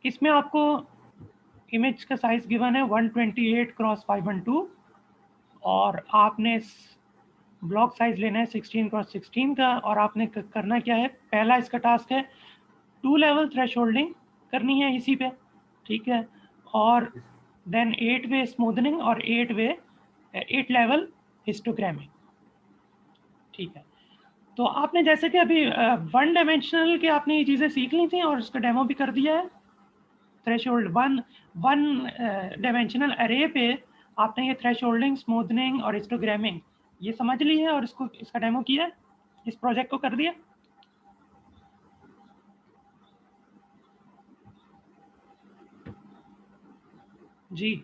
इसमें आपको इमेज का साइज गिवन है 128x512 और आपने ब्लॉक साइज लेना है 16x16 का। और आपने करना क्या है, पहला इसका टास्क है 2 लेवल थ्रेशोल्डिंग करनी है इसी पे, ठीक है, और देन 8 वे स्मूथनिंग और 8 लेवल हिस्टोग्रामिंग, ठीक है। तो आपने जैसे कि अभी 1 डायमेंशनल के आपने ये चीज़ें सीख ली थी और उसका डेमो भी कर दिया है। थ्रेशोल्ड वन डायमेंशनल अरे पे आपने ये थ्रेशोल्डिंग, स्मूथनिंग और हिस्टोग्रामिंग ये समझ ली है और इसका डेमो किया है, इस प्रोजेक्ट को कर दिया। जी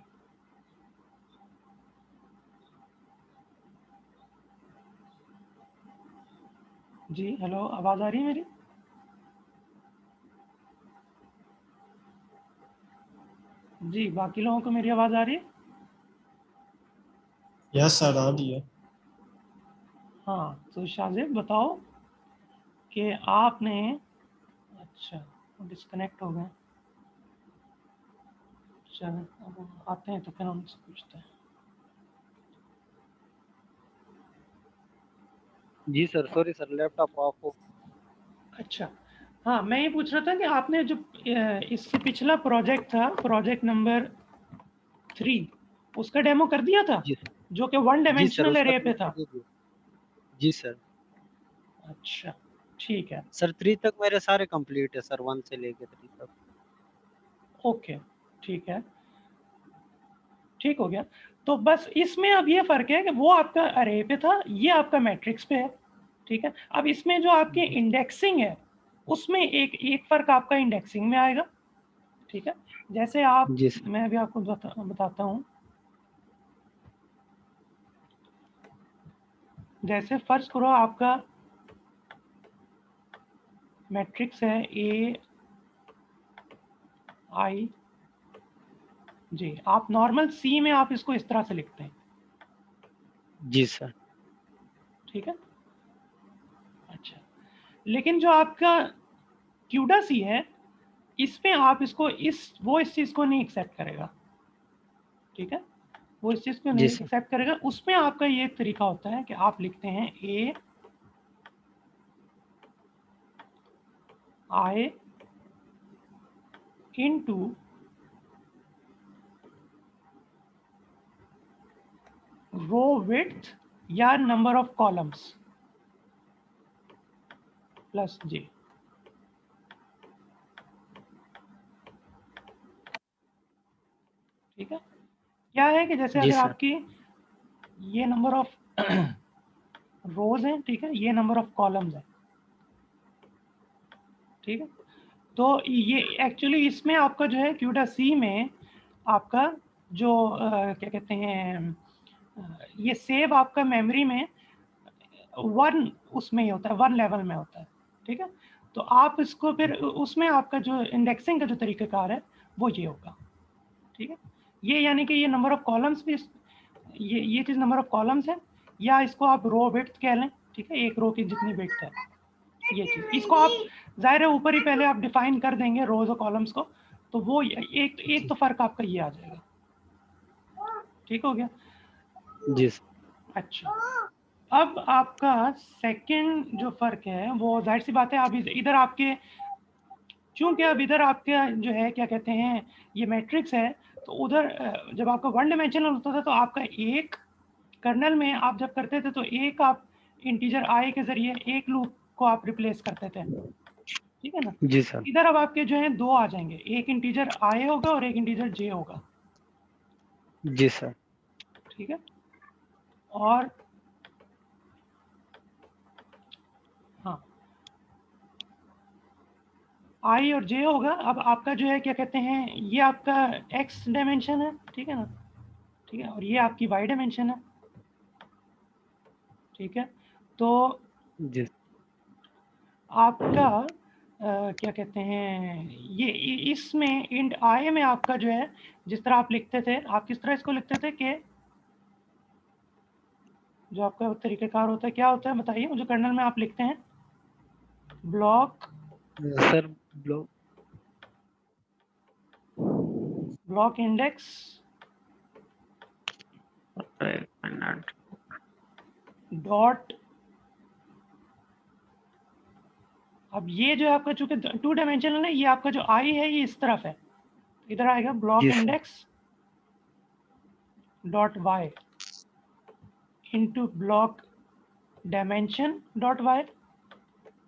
जी, हेलो, आवाज़ आ रही है मेरी? जी, बाकी लोगों को मेरी आवाज़ आ रही है? यस सर, आ रही है। हाँ, तो शाजिब बताओ कि आपने, अच्छा डिस्कनेक्ट हो गए, चलो अब आते हैं तो फिर उनसे पूछते हैं। जी sir, sorry sir, laptop off हो। अच्छा, हाँ मैं ये पूछ रहा था कि आपने जो इससे पिछला प्रोजेक्ट था, प्रोजेक्ट नंबर 3, उसका डेमो कर दिया था जी जो कि 1 जी सर, डायमेंशनल उसका एरे तो पे मैंने था। दे दिया। जी सर। अच्छा, ठीक है, सर 3 तक मेरे सारे कंप्लीट है सर, 1 से लेके 3 तक। ओके, ठीक है, ठीक हो गया। तो बस इसमें अब ये फ़र्क है कि वो आपका अरे पे था, ये आपका मैट्रिक्स पे है, ठीक है। अब इसमें जो आपकी इंडेक्सिंग है उसमें एक फ़र्क आपका इंडेक्सिंग में आएगा, ठीक है। जैसे आप, जी सर। मैं अभी आपको बताता हूँ। जैसे फर्ज करो आपका मैट्रिक्स है ए आई जे, आप नॉर्मल सी में आप इसको इस तरह से लिखते हैं, जी सर। ठीक है। अच्छा, लेकिन जो आपका क्यूडा सी है इसमें आप इसको इस चीज़ को नहीं एक्सेप्ट करेगा, ठीक है, वो इस चीज़ को जी नहीं सर। एक्सेप्ट करेगा। उसमें आपका ये एक तरीका होता है कि आप लिखते हैं ए आई इनटू रो विड्थ या नंबर ऑफ कॉलम्स प्लस जे, ठीक है। क्या है कि जैसे जी अगर सर। आपकी ये नंबर ऑफ रोज हैं, ठीक है, ये नंबर ऑफ कॉलम्स हैं, ठीक है। तो ये एक्चुअली इसमें आपका जो है क्यूडा सी में आपका जो क्या कहते हैं, ये सेव आपका मेमोरी में 1 उसमें ही होता है, 1 लेवल में होता है, ठीक है। तो आप इसको फिर उसमें आपका जो इंडेक्सिंग का जो तरीक़ाकार है वो ये होगा, ठीक है। ये यानी कि ये नंबर ऑफ कॉलम्स भी ये चीज़ नंबर ऑफ कॉलम्स है, या इसको आप रो विड्थ कह लें, ठीक है, एक रो की जितनी विड्थ है ये चीज़। इसको आप ज़ाहिर है ऊपर ही पहले आप डिफाइन कर देंगे रोज और कॉलम्स को, तो वो एक तो फ़र्क आपका ये आ जाएगा, ठीक हो गया। जी सर। अच्छा, अब आपका सेकंड जो फ़र्क है वो ज़ाहिर सी बात है, आप इधर आपके, चूँकि अब इधर आपका जो है क्या कहते हैं ये मैट्रिक्स है, तो उधर जब आपका 1 डायमेंशनल होता था तो आपका एक कर्नल में आप जब करते थे तो एक आप इंटीजर आई के ज़रिए एक लूप को आप रिप्लेस करते थे, ठीक है ना। जी सर। इधर अब आपके जो हैं 2 आ जाएँगे, एक इंटीजर आई होगा और एक इंटीजर जे होगा, जी सर। ठीक है। और हाँ, आई और जे होगा। अब आपका जो है क्या कहते हैं ये आपका एक्स डायमेंशन है, ठीक है ना, ठीक है, और ये आपकी वाई डायमेंशन है, ठीक है। तो जी आपका क्या कहते हैं ये इसमें इंट आई में आपका जो है जिस तरह आप लिखते थे, आप किस तरह इसको लिखते थे कि जो आपका तरीक़ाकार होता है क्या होता है बताइए मुझे, कर्नल में आप लिखते हैं block sir, block block index dot, अब ये जो आपका चूंकि 2 डायमेंशनल है ना, ये आपका जो आई है ये इस तरफ है, इधर आएगा ब्लॉक जी sir. Index dot y into block dimension dot y,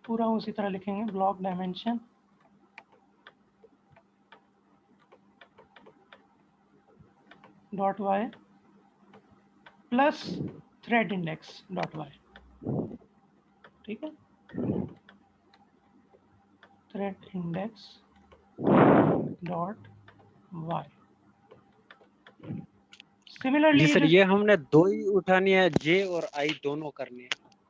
पूरा उसी तरह लिखेंगे, block dimension dot y plus thread index dot y. ठीक है, thread index dot y. Similarly जी सर, ये हमने दो ही उठानी है, जे और आई दोनों करनी है।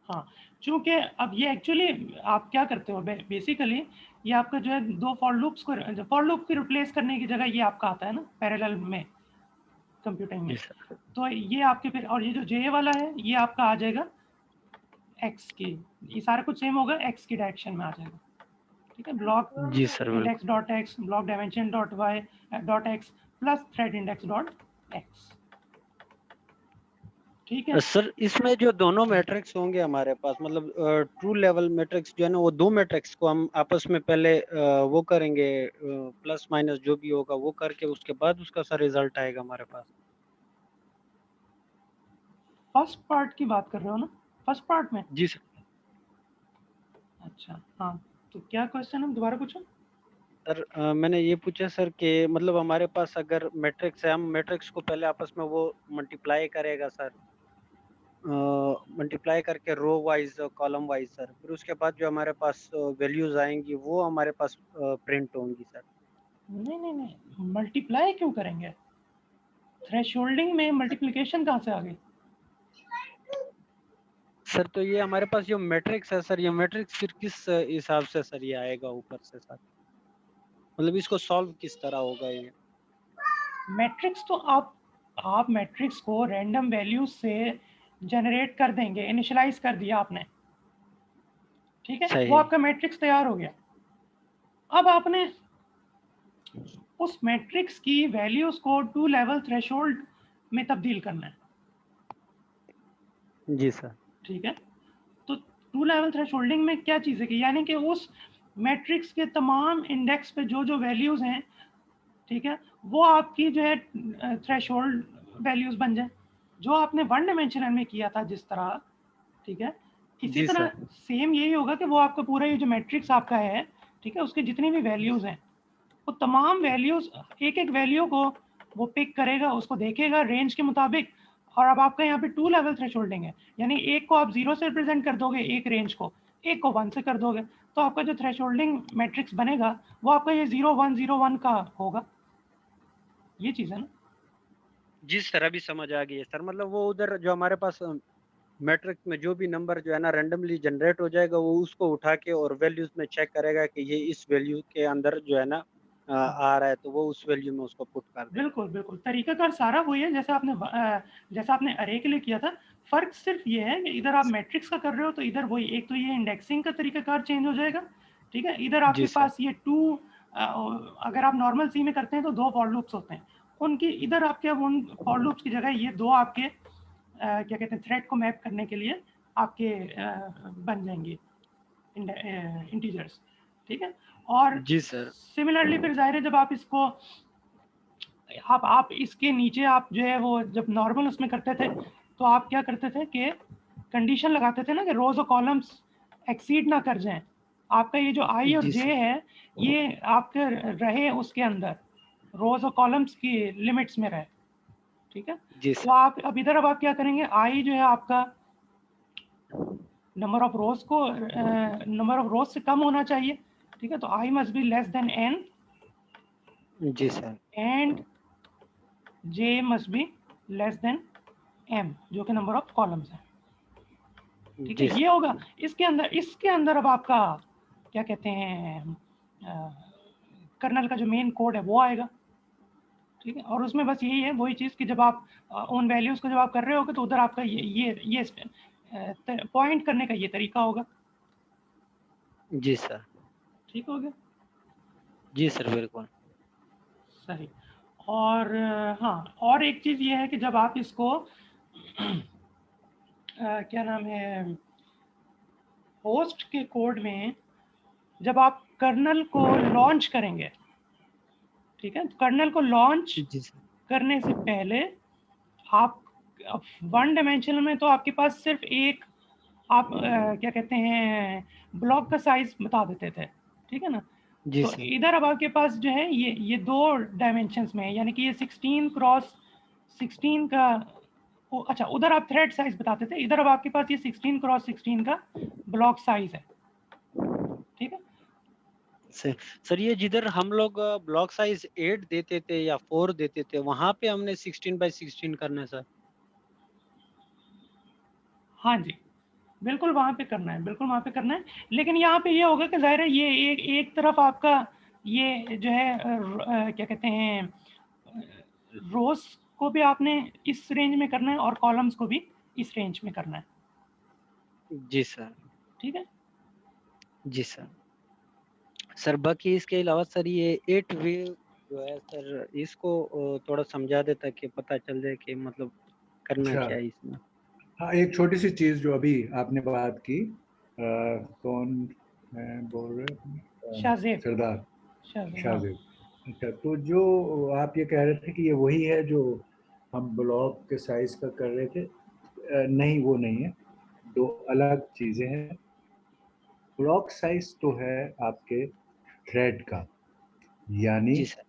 हाँ, चूंकि अब ये एक्चुअली आप क्या करते हो बेसिकली, ये आपका जो है दो फॉर लूप्स को, फॉर लूप की रिप्लेस करने की जगह ये आपका आता है ना पैरेलल में कंप्यूटिंग में, जी सर। तो ये आपके फिर, और ये जो जे वाला है ये आपका आ जाएगा एक्स की, ये सारा कुछ सेम होगा, एक्स की डायरेक्शन में आ जाएगा। ठीक है, ब्लॉक जी सर बिल्कुल। Index dot x, block dimension dot y dot x plus thread index dot x. ठीक है, सर इसमें जो दोनों मैट्रिक्स होंगे हमारे पास, मतलब ट्रू लेवल मैट्रिक्स जो है ना, वो दो मैट्रिक्स को हम आपस में पहले वो करेंगे, प्लस माइनस जो भी होगा वो करके उसके बाद उसका सर रिजल्ट आएगा हमारे पास। फर्स्ट पार्ट की बात कर रहे हो ना, फर्स्ट पार्ट में? जी सर। अच्छा हाँ, तो क्या क्वेश्चन है, दोबारा पूछो। सर मैंने ये पूछा सर कि मतलब हमारे पास अगर मैट्रिक्स है, हम मैट्रिक्स को पहले आपस में वो मल्टीप्लाई करेगा सर, मल्टीप्लाई करके row wise column wise sir, फिर उसके बाद जो हमारे पास वैल्यूज आएंगी वो हमारे पास प्रिंट होंगी सर। नहीं नहीं नहीं, मल्टीप्लाई क्यों करेंगे, थ्रेशोल्डिंग में मल्टीप्लिकेशन कहाँ से आ गई? सर तो ये हमारे पास जो मैट्रिक्स है सर, ये मैट्रिक्स फिर किस हिसाब से सर ये आएगा ऊपर से सर, मतलब इसको सॉल्व किस तरह होगा ये? मैट्रिक्स तो आप मैट्रिक्स को रैंडम वैल्यूज से जनरेट कर देंगे, इनिशियलाइज कर दिया आपने, ठीक है, वो सही। आपका मैट्रिक्स तैयार हो गया। अब आपने उस मैट्रिक्स की वैल्यूज को 2 लेवल थ्रेशोल्ड में तब्दील करना है। जी सर। ठीक है, तो 2 लेवल थ्रेशोल्डिंग में क्या चीज़ है कि यानी कि उस मैट्रिक्स के तमाम इंडेक्स पे जो जो वैल्यूज हैं, ठीक है, वो आपकी जो है थ्रेशोल्ड वैल्यूज बन जाए, जो आपने 1 डायमेंशनल में किया था जिस तरह। ठीक है, इसी जी तरह सर। सेम यही होगा कि वो आपका पूरा ये जो मैट्रिक्स आपका है, ठीक है, उसके जितनी भी वैल्यूज हैं, वो तमाम वैल्यूज, एक एक वैल्यू को वो पिक करेगा, उसको देखेगा रेंज के मुताबिक। और अब आपका यहाँ पे 2 लेवल थ्रेशोल्डिंग है, यानी एक को आप 0 से रिप्रेजेंट कर दोगे एक रेंज को, एक को 1 से कर दोगे, तो आपका जो थ्रेशोल्डिंग मैट्रिक्स बनेगा वो आपका ये 0 1 0 1 का होगा। ये चीज़ है ना। जी सर, अभी समझ आ गई है सर, मतलब वो उधर जो हमारे पास मैट्रिक्स में जो भी नंबर जो है ना रैंडमली जनरेट हो जाएगा, वो उसको उठा के और वैल्यूज में चेक करेगा कि ये इस वैल्यू के अंदर जो है ना हाँ, आ रहा है, तो वो उस वैल्यू में उसको पुट कर देगा। बिल्कुल बिल्कुल, तरीकाकार सारा वही है जैसा आपने अरे के लिए किया था। फर्क सिर्फ ये है कि इधर आप मैट्रिक्स का कर रहे हो तो इधर वही, एक तो ये इंडेक्सिंग का तरीकाकार चेंज हो जाएगा, ठीक है, इधर आपके जी सर। पास ये टू, अगर आप नॉर्मल सी में करते हैं तो दो फॉर लूप्स होते हैं, उनकी इधर आपके अब उन फॉर लूप्स की जगह ये दो आपके क्या कहते हैं थ्रेड को मैप करने के लिए आपके बन जाएंगे इंटीजर्स। ठीक है, और जी सर। सिमिलरली फिर जाहिर है जब आप इसको, आप इसके नीचे आप जो है वो जब नॉर्मल उसमें करते थे तो आप क्या करते थे कि कंडीशन लगाते थे ना कि रोज और कॉलम्स एक्सीड ना कर जाएं, आपका ये जो आई और जी जे सर। है ये आपके रहे उसके अंदर, रोज और कॉलम्स की लिमिट्स में रहे। ठीक है, जी तो सर। आप अब इधर अब आप क्या करेंगे, आई जो है आपका नंबर ऑफ रोज को, नंबर ऑफ रोज से कम होना चाहिए। ठीक है, तो I must be less than N जी sir. And J must be less than M, जो कि नंबर ऑफ कॉलम्स है। ठीक है, जी ये सर। होगा। इसके अंदर अब आपका क्या कहते हैं कर्नल का जो मेन कोड है वो आएगा। ठीक है, और उसमें बस यही है वही चीज़ कि जब आप उन वैल्यूज़ को जब आप कर रहे होगे तो उधर आपका ये पॉइंट करने का ये तरीका होगा। जी सर। ठीक हो गया, जी सर बिल्कुल। सही। और हाँ, और एक चीज़ ये है कि जब आप इसको क्या नाम है, होस्ट के कोड में जब आप कर्नल को लॉन्च करेंगे, ठीक है, कर्नल को लॉन्च जी सर। करने से पहले आप वन डायमेंशनल में तो आपके पास सिर्फ एक आप क्या कहते हैं ब्लॉक का साइज बता देते थे, ठीक है ना। जी तो सर। इधर अब आपके पास जो है ये दो डायमेंशंस में है, यानी कि ये 16 क्रॉस 16 का अच्छा, उधर आप थ्रेड साइज बताते थे, इधर अब आपके पास ये 16 क्रॉस 16 का ब्लॉक साइज है, ठीक है। सर ये जिधर हम लोग ब्लॉक साइज 8 देते थे या 4 देते थे, वहां पे हमने 16x16 करना है सर? हाँ जी, बिल्कुल वहाँ पे करना है, बिल्कुल वहाँ पे करना है। लेकिन यहाँ पे ये होगा कि ज़ाहिर है ये एक तरफ आपका ये जो है क्या कहते हैं रोज को भी आपने इस रेंज में करना है और कॉलम्स को भी इस रेंज में करना है, जी सर। ठीक है। जी सर। सर बाकी इसके अलावा सर ये 8 वे जो है सर, इसको थोड़ा समझा दे ताकि पता चल जाए कि मतलब करना अच्छा, क्या है इसमें। हाँ, एक छोटी सी चीज जो अभी आपने बात की, कौन बोल रहे हैं? शाहजेब, सरदार शाहजेब, हाँ। शाहजेब। अच्छा, तो जो आप ये कह रहे थे कि ये वही है जो हम ब्लॉक के साइज का कर रहे थे, नहीं, वो नहीं है, दो अलग चीजें हैं। ब्लॉक साइज तो है आपके थ्रेड का, यानी जी सर।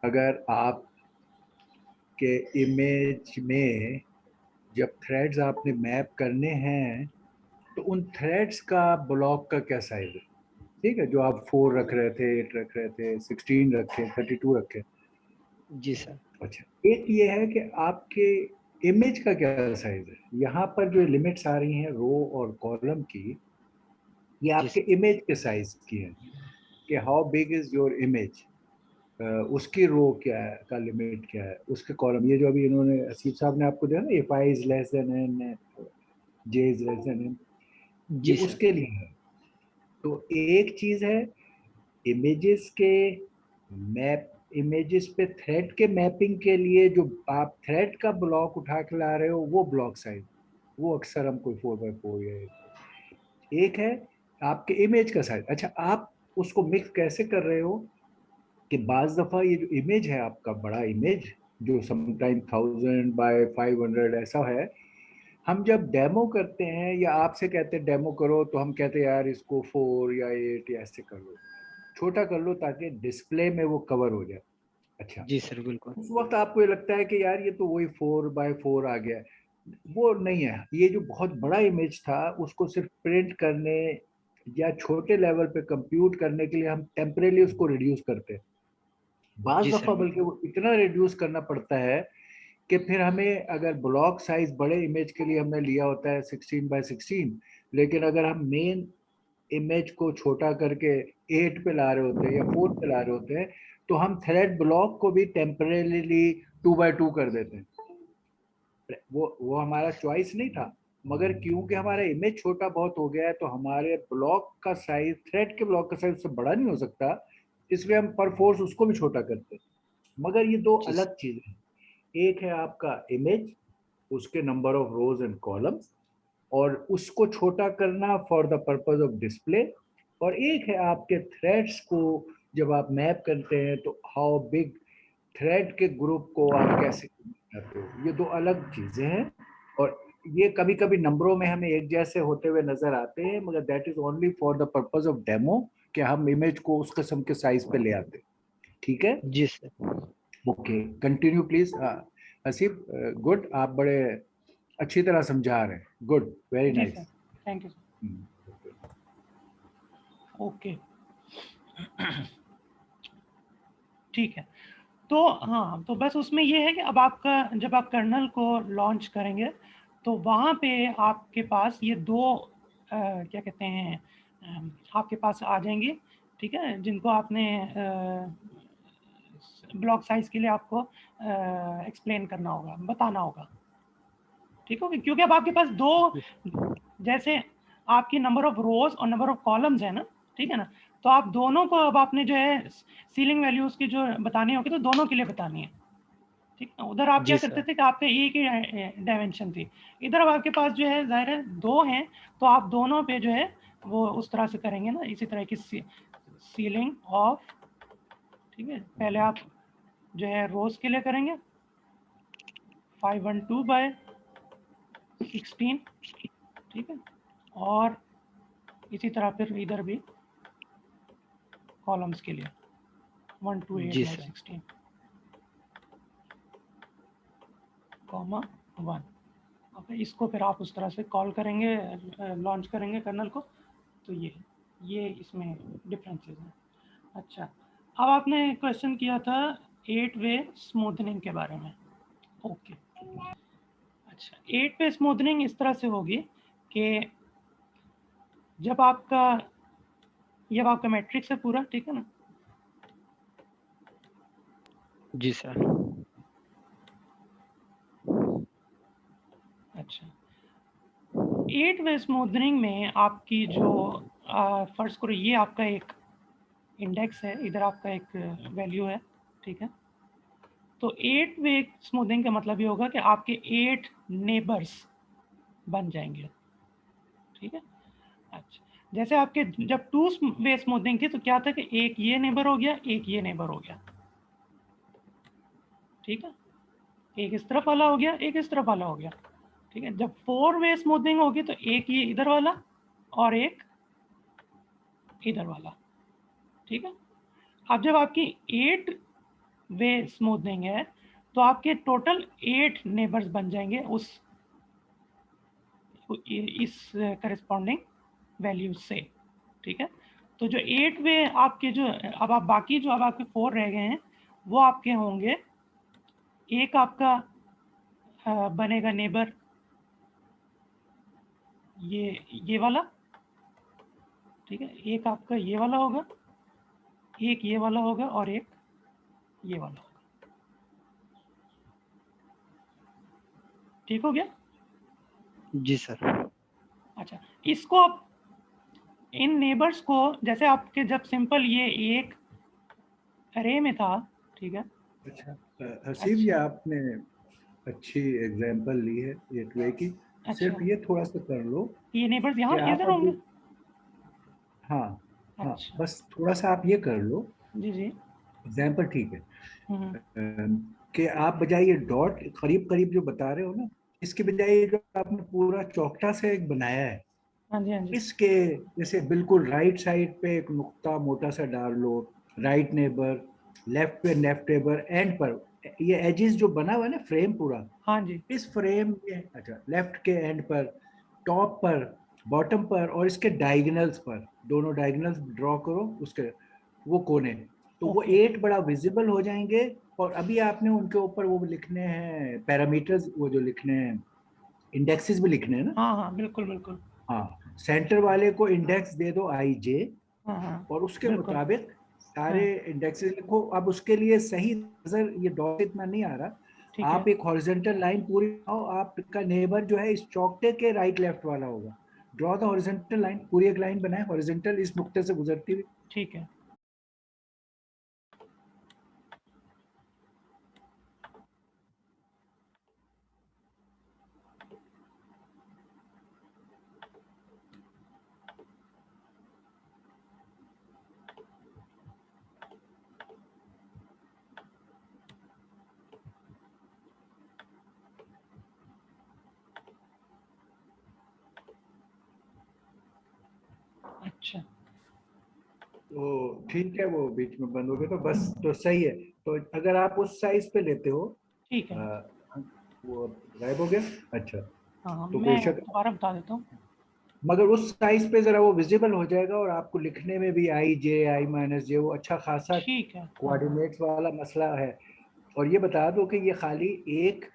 अगर आपके इमेज में जब थ्रेड्स आपने मैप करने हैं, तो उन थ्रेड्स का ब्लॉक का क्या साइज है, ठीक है, जो आप 4 रख रहे थे, 8 रख रहे थे, 16 रखे, 32 रखे। जी सर। अच्छा, एक ये है कि आपके इमेज का क्या साइज है। यहाँ पर जो लिमिट्स आ रही हैं रो और कॉलम की, ये जी आपके सर। इमेज के साइज की है कि how big is your image, उसकी रो क्या है का लिमिट क्या है, उसके कॉलम, ये जो अभी इन्होंने हसीब साहब ने आपको दिया ना, if I is less than N, J is less than N, ये जी सर। उसके लिए है। तो एक चीज है इमेजेस के मैप, इमेजेस पे थ्रेड के मैपिंग के लिए जो आप थ्रेड का ब्लॉक उठा के ला रहे हो, वो ब्लॉक साइज, वो अक्सर हम कोई 4x4 या एक है आपके इमेज का साइज। अच्छा, आप उसको मिक्स कैसे कर रहे हो कि बाज दफा ये जो इमेज है आपका बड़ा इमेज, जो समटाइम 1000 बाय 500 ऐसा है, हम जब डेमो करते हैं या आपसे कहते हैं डेमो करो, तो हम कहते हैं यार इसको 4 या 8 या ऐसे कर लो, छोटा कर लो ताकि डिस्प्ले में वो कवर हो जाए। अच्छा, जी सर बिल्कुल। उस वक्त आपको ये लगता है कि यार ये तो वही 4x4 आ गया है। वो नहीं है, ये जो बहुत बड़ा इमेज था उसको सिर्फ प्रिंट करने या छोटे लेवल पे कंप्यूट करने के लिए हम टेम्परेली उसको रिड्यूस करते हैं। बाज जी सर दफा बल्कि बिल्कुल। वो इतना रिड्यूस करना पड़ता है कि फिर हमें अगर ब्लॉक साइज बड़े इमेज के लिए हमने लिया होता है 16x16, लेकिन अगर हम मेन इमेज को छोटा करके 8 पे ला रहे होते हैं या 4 पे ला रहे होते हैं, तो हम थ्रेड ब्लॉक को भी टेम्परेली 2x2 कर देते हैं। वो हमारा चॉइस नहीं था, मगर क्योंकि हमारा इमेज छोटा बहुत हो गया है, तो हमारे ब्लॉक का साइज, थ्रेड के ब्लॉक का साइज उससे बड़ा नहीं हो सकता, इसलिए हम पर फोर्स उसको भी छोटा करते हैं। मगर ये दो जी सर। अलग चीजें हैं, एक है आपका इमेज, उसके number of rose and columns, और उसको छोटा करना for the purpose of display, और एक है आपके थ्रेड्स को जब आप मैप करते हैं तो हाउ बिग थ्रेड के ग्रुप को आप कैसे करते हो, ये दो अलग चीजें हैं। और ये कभी कभी नंबरों में हमें एक जैसे होते हुए नजर आते हैं, मगर that is only for the purpose of demo, कि हम इमेज को उस किस्म के साइज पे ले आते हैं, ठीक है। जी sir. Okay, continue please. Haseeb, good, आप बड़े अच्छी तरह समझा रहे हैं, गुड, वेरी जी nice. Sir, thank you sir. Okay, ठीक है। तो हाँ, तो बस उसमें ये है कि अब आपका जब आप कर्नल को लॉन्च करेंगे तो वहाँ पे आपके पास ये दो क्या कहते हैं आपके पास आ जाएंगे, ठीक है, जिनको आपने ब्लॉक साइज के लिए आपको एक्सप्लेन करना होगा, बताना होगा, ठीक है, क्योंकि अब आपके पास दो, जैसे आपकी नंबर ऑफ रोज और नंबर ऑफ कॉलम्स है ना, ठीक है ना, तो आप दोनों को अब आपने जो है सीलिंग वैल्यूज की जो बतानी होगी तो दोनों के लिए बतानी है, ठीक है। उधर आप क्या जी करते सर। थे कि आपके एक ही डायमेंशन थी, इधर अब आपके पास जो है जाहिर है दो हैं, तो आप दोनों पे जो है वो उस तरह से करेंगे ना, इसी तरह की सीलिंग ऑफ, ठीक है। पहले आप जो है रोज के लिए करेंगे 512 बाय 16, ठीक है, और इसी तरह फिर इधर भी कॉलम्स के लिए 128 जी बाय सर। 16, कॉमा 1। अब इसको फिर आप उस तरह से कॉल करेंगे, लॉन्च करेंगे कर्नल को, तो ये इसमें डिफरेंसेस हैं। अच्छा, अब आपने क्वेश्चन किया था 8 वे स्मूथनिंग के बारे में। ओके, अच्छा 8 वे स्मूथनिंग इस तरह से होगी कि जब आपका मैट्रिक्स है पूरा, ठीक है ना, जी सर। अच्छा 8 वे स्मूथनिंग में आपकी जो फर्ज करो ये आपका एक इंडेक्स है, इधर आपका एक वैल्यू है, ठीक है। तो 8 वे स्मूथिंग का मतलब ये होगा कि आपके 8 नेबर्स बन जाएंगे, ठीक है। अच्छा, जैसे आपके जब 2 वे स्मूथिंग थी तो क्या था कि एक ये नेबर हो गया, एक ये नेबर हो गया, ठीक है। एक इस तरफ वाला हो गया, एक इस तरफ वाला हो गया, ठीक है। जब 4 वे स्मूथिंग होगी तो एक ये इधर वाला और एक इधर वाला, ठीक है। अब जब आपकी 8 वे स्मूथनिंग है तो आपके टोटल 8 नेबर्स बन जाएंगे इस करस्पॉन्डिंग वैल्यू से, ठीक है। तो जो 8 वे आपके जो अब आप बाकी जो अब आपके 4 रह गए हैं वो आपके होंगे, एक आपका बनेगा नेबर ये वाला, ठीक है। एक आपका ये वाला होगा, एक ये वाला होगा और एक ये वाला होगा, ठीक हो गया। जी सर। अच्छा, इसको आप इन नेबर्स को जैसे आपके जब सिंपल ये एक अरे में था, ठीक है। अच्छा हसीब, ये अच्छा आपने अच्छी एग्जांपल ली है 8 वे की। अच्छा, सिर्फ ये थोड़ा सा कर लो ये नेबर्स कि यहाँ आप इधर अब, होंगे। हाँ हाँ, अच्छा, बस थोड़ा सा आप ये कर लो, जी जी, एग्जाम्पल ठीक है। हम्म, कि आप बजाय ये डॉट करीब करीब जो बता रहे हो ना, इसके बजाय ये जो आपने पूरा चौकटा से एक बनाया है, हाँ जी हाँ जी, इसके जैसे बिल्कुल राइट साइड पे एक नुक्ता मोटा सा डाल लो, राइट नेबर, लेफ्ट पे लेफ्ट नेबर, एंड पर ये एजेस जो बना हुआ है ना फ्रेम पूरा, हाँ जी, इस फ्रेम में अच्छा लेफ्ट के एंड पर, टॉप पर, बॉटम पर और इसके डायगोनल्स पर, दोनों डायगोनल्स ड्रॉ करो उसके वो कोने, तो वो ओके, 8 बड़ा विजिबल हो जाएंगे। और अभी आपने उनके ऊपर वो लिखने हैं पैरामीटर्स, वो जो लिखने हैं इंडेक्सेस भी लिखने हैं ना। हाँ हाँ बिल्कुल बिल्कुल, हाँ, सेंटर वाले को इंडेक्स दे दो आई जे, हाँ हाँ और उसके बिल्कुल, मुताबिक हाँ सारे इंडेक्सेस लिखो। अब उसके लिए सही नजर ये डॉट इतना नहीं आ ठीक रहा, है, आप एक हॉरिजॉन्टल लाइन पूरी बनाओ, आपका नेबर जो है इस चौकटे के राइट लेफ्ट वाला होगा। ड्रॉ द हॉरिजॉन्टल लाइन, पूरी एक लाइन बनाए हॉरिजॉन्टल इस नुक्ते से गुजरती हुई। ठीक है। अच्छा तो ठीक है, वो बीच में बंद हो गया तो बस, तो सही है। तो अगर आप उस साइज पे लेते हो, ठीक है, आ, वो गायब हो गया। अच्छा, हाँ तो मैं बेशक, दोबारा बता देता हूँ, मगर उस साइज पे जरा वो विजिबल हो जाएगा और आपको लिखने में भी आई जे आई माइनस जे वो अच्छा खासा ठीक है, हाँ हाँ, कोऑर्डिनेट्स वाला मसला है। और ये बता दो कि ये खाली एक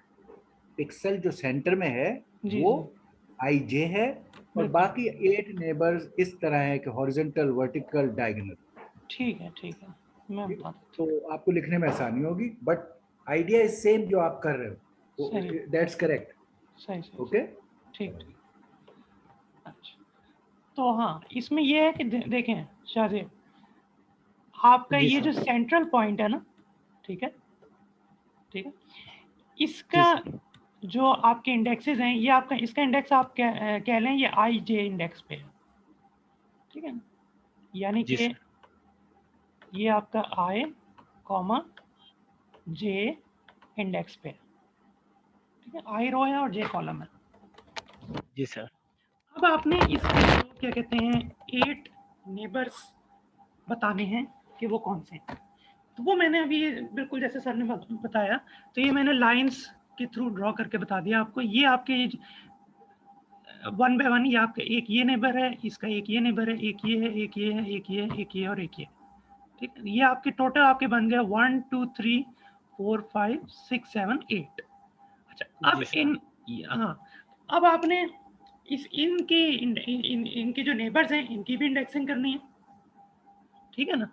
पिक्सल जो सेंटर में है जी वो जी आई जे है, और बिल्कुल, बाकी 8 नेबर्स इस तरह है कि हॉरिजॉन्टल वर्टिकल डायगोनल। ठीक है, मैं बता देता तो आपको लिखने में आसानी होगी, बट आइडिया इज सेम जो आप कर रहे हूँ, हो, सही दैट्स करेक्ट। सही सही सही, ओके, ठीक ठीक, अच्छा। तो हाँ इसमें ये है कि देखें शाहजेब, आपका जी ये सर। जो सेंट्रल पॉइंट है ना, ठीक है, ठीक है, जी इसका सर। जो आपके इंडेक्सेस हैं, ये आपका इसका इंडेक्स आप कह लें ये आई जे इंडेक्स पे है, ठीक है ना, यानी जी कि सर। ये आपका आई कॉमा जे इंडेक्स पे है, ठीक है, आई रो है और जे कॉलम है। जी सर। अब आपने इसके जो क्या कहते हैं 8 नेबर्स बताने हैं कि वो कौन से हैं। तो वो मैंने अभी बिल्कुल जैसे सर ने बताया, तो ये मैंने लाइंस के थ्रू ड्रॉ करके बता दिया आपको। ये आपके वन बाय वन, ये आपका एक ये नेबर है, इसका एक ये नेबर है, एक ये है, एक ये है, एक ये, एक ये और एक ये, ठीक है। ये आपके टोटल आपके बन गए 1 2 3 4 5 6 7 8। अच्छा, अब जी सर। इन, हाँ, अब आपने इनके जो नेबर्स हैं इनकी भी इंडेक्सिंग करनी है, ठीक है ना।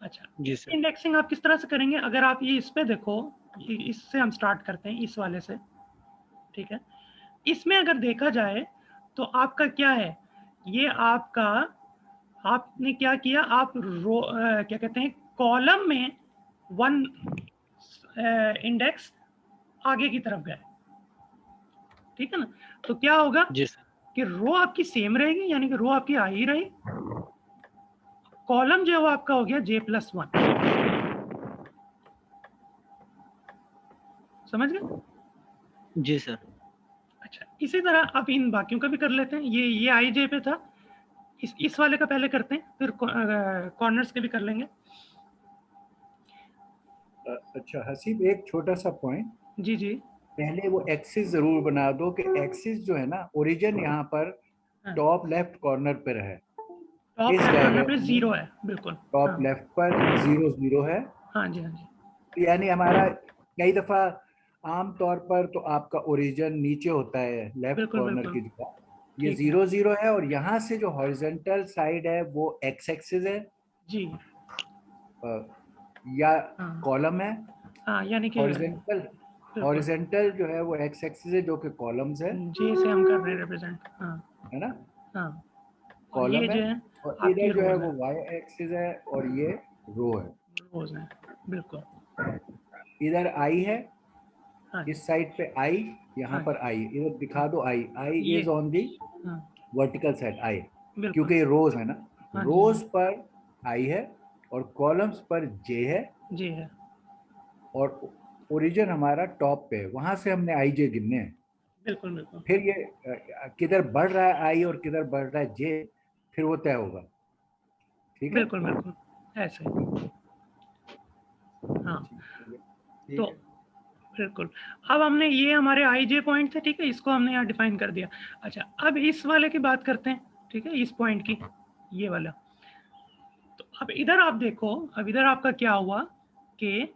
अच्छा, जी सर। इंडेक्सिंग आप किस तरह से करेंगे, अगर आप ये इस पे देखो, इससे हम स्टार्ट करते हैं, इस वाले से, ठीक है। इसमें अगर देखा जाए तो आपका क्या है, ये आपका, आपने क्या किया, आप रो क्या कहते हैं कॉलम में वन इंडेक्स आगे की तरफ गए, ठीक है ना। तो क्या होगा जी सर। कि रो आपकी सेम रहेगी, यानी कि रो आपकी आई ही रही, कॉलम जो है वो आपका हो गया j+1, समझ गए। जी सर। अच्छा, इसी तरह अब इन बाकियों का भी कर लेते हैं। ये आई जे पे था, इस वाले का पहले करते हैं, फिर कॉर्नर्स के भी कर लेंगे। अच्छा हसीब, एक छोटा सा पॉइंट, जी जी। पहले वो एक्सिस जरूर बना दो कि एक्सिस जो है ना, ओरिजिन यहाँ पर हाँ, टॉप लेफ्ट कॉर्नर पर है, टॉप इस लेफ्ट कॉर्नर पे डायग्राम में 0 है, बिल्कुल। टॉप हाँ लेफ्ट पर 0 0 है। हाँ जी, हाँ जी, यानी हमारा कई दफा आम तौर पर तो आपका ओरिजिन नीचे होता है लेफ्ट बिल्कुल कॉर्नर बिल्कुल, की जगह, ये ठीक है 0 0 है, और यहाँ से जो हॉरिजॉन्टल साइड है वो एक्स एक्सिस है, जी। या हाँ कॉलम है। हाँ, यानी कि हॉरिजॉन्टल बिल्कुल हॉरिजॉन्टल जो है वो एक्स एक्सिस है, जो कि कॉलम्स है जे से हम कर रहे हैं रिप्रेजेंट। हाँ है ना, हाँ, और ये कॉलम है। जो है और आपकी इधर जो है रोज है, वो वाई एक्सिस है और ये रो है। रोज है, बिल्कुल। इधर आई है, हाँ जी, इस साइड पे आई, यहाँ हाँ पर जी, आई, इधर दिखा हाँ, दो आई, आई ये, इज ऑन दी हाँ वर्टिकल साइड आई, बिल्कुल, क्योंकि ये रोज है ना, हाँ जी, हाँ रोज पर आई है और कॉलम्स पर जे है, जी है, और ओरिजिन हमारा टॉप पे है, वहां से हमने आई जे गिनने हैं। बिल्कुल बिल्कुल, फिर ये किधर बढ़ रहा है आई और किधर बढ़ रहा है जे, फिर वो तय होगा। ठीक है, बिल्कुल बिल्कुल, ऐसे, हाँ। तो ठीक है। बिल्कुल, अब हमने ये हमारे आई जे पॉइंट थे, ठीक है, इसको हमने यहाँ डिफाइन कर दिया। अच्छा, अब इस वाले की बात करते हैं, ठीक है, इस पॉइंट की, ये वाला। तो अब इधर आप देखो, अब इधर आपका क्या हुआ कि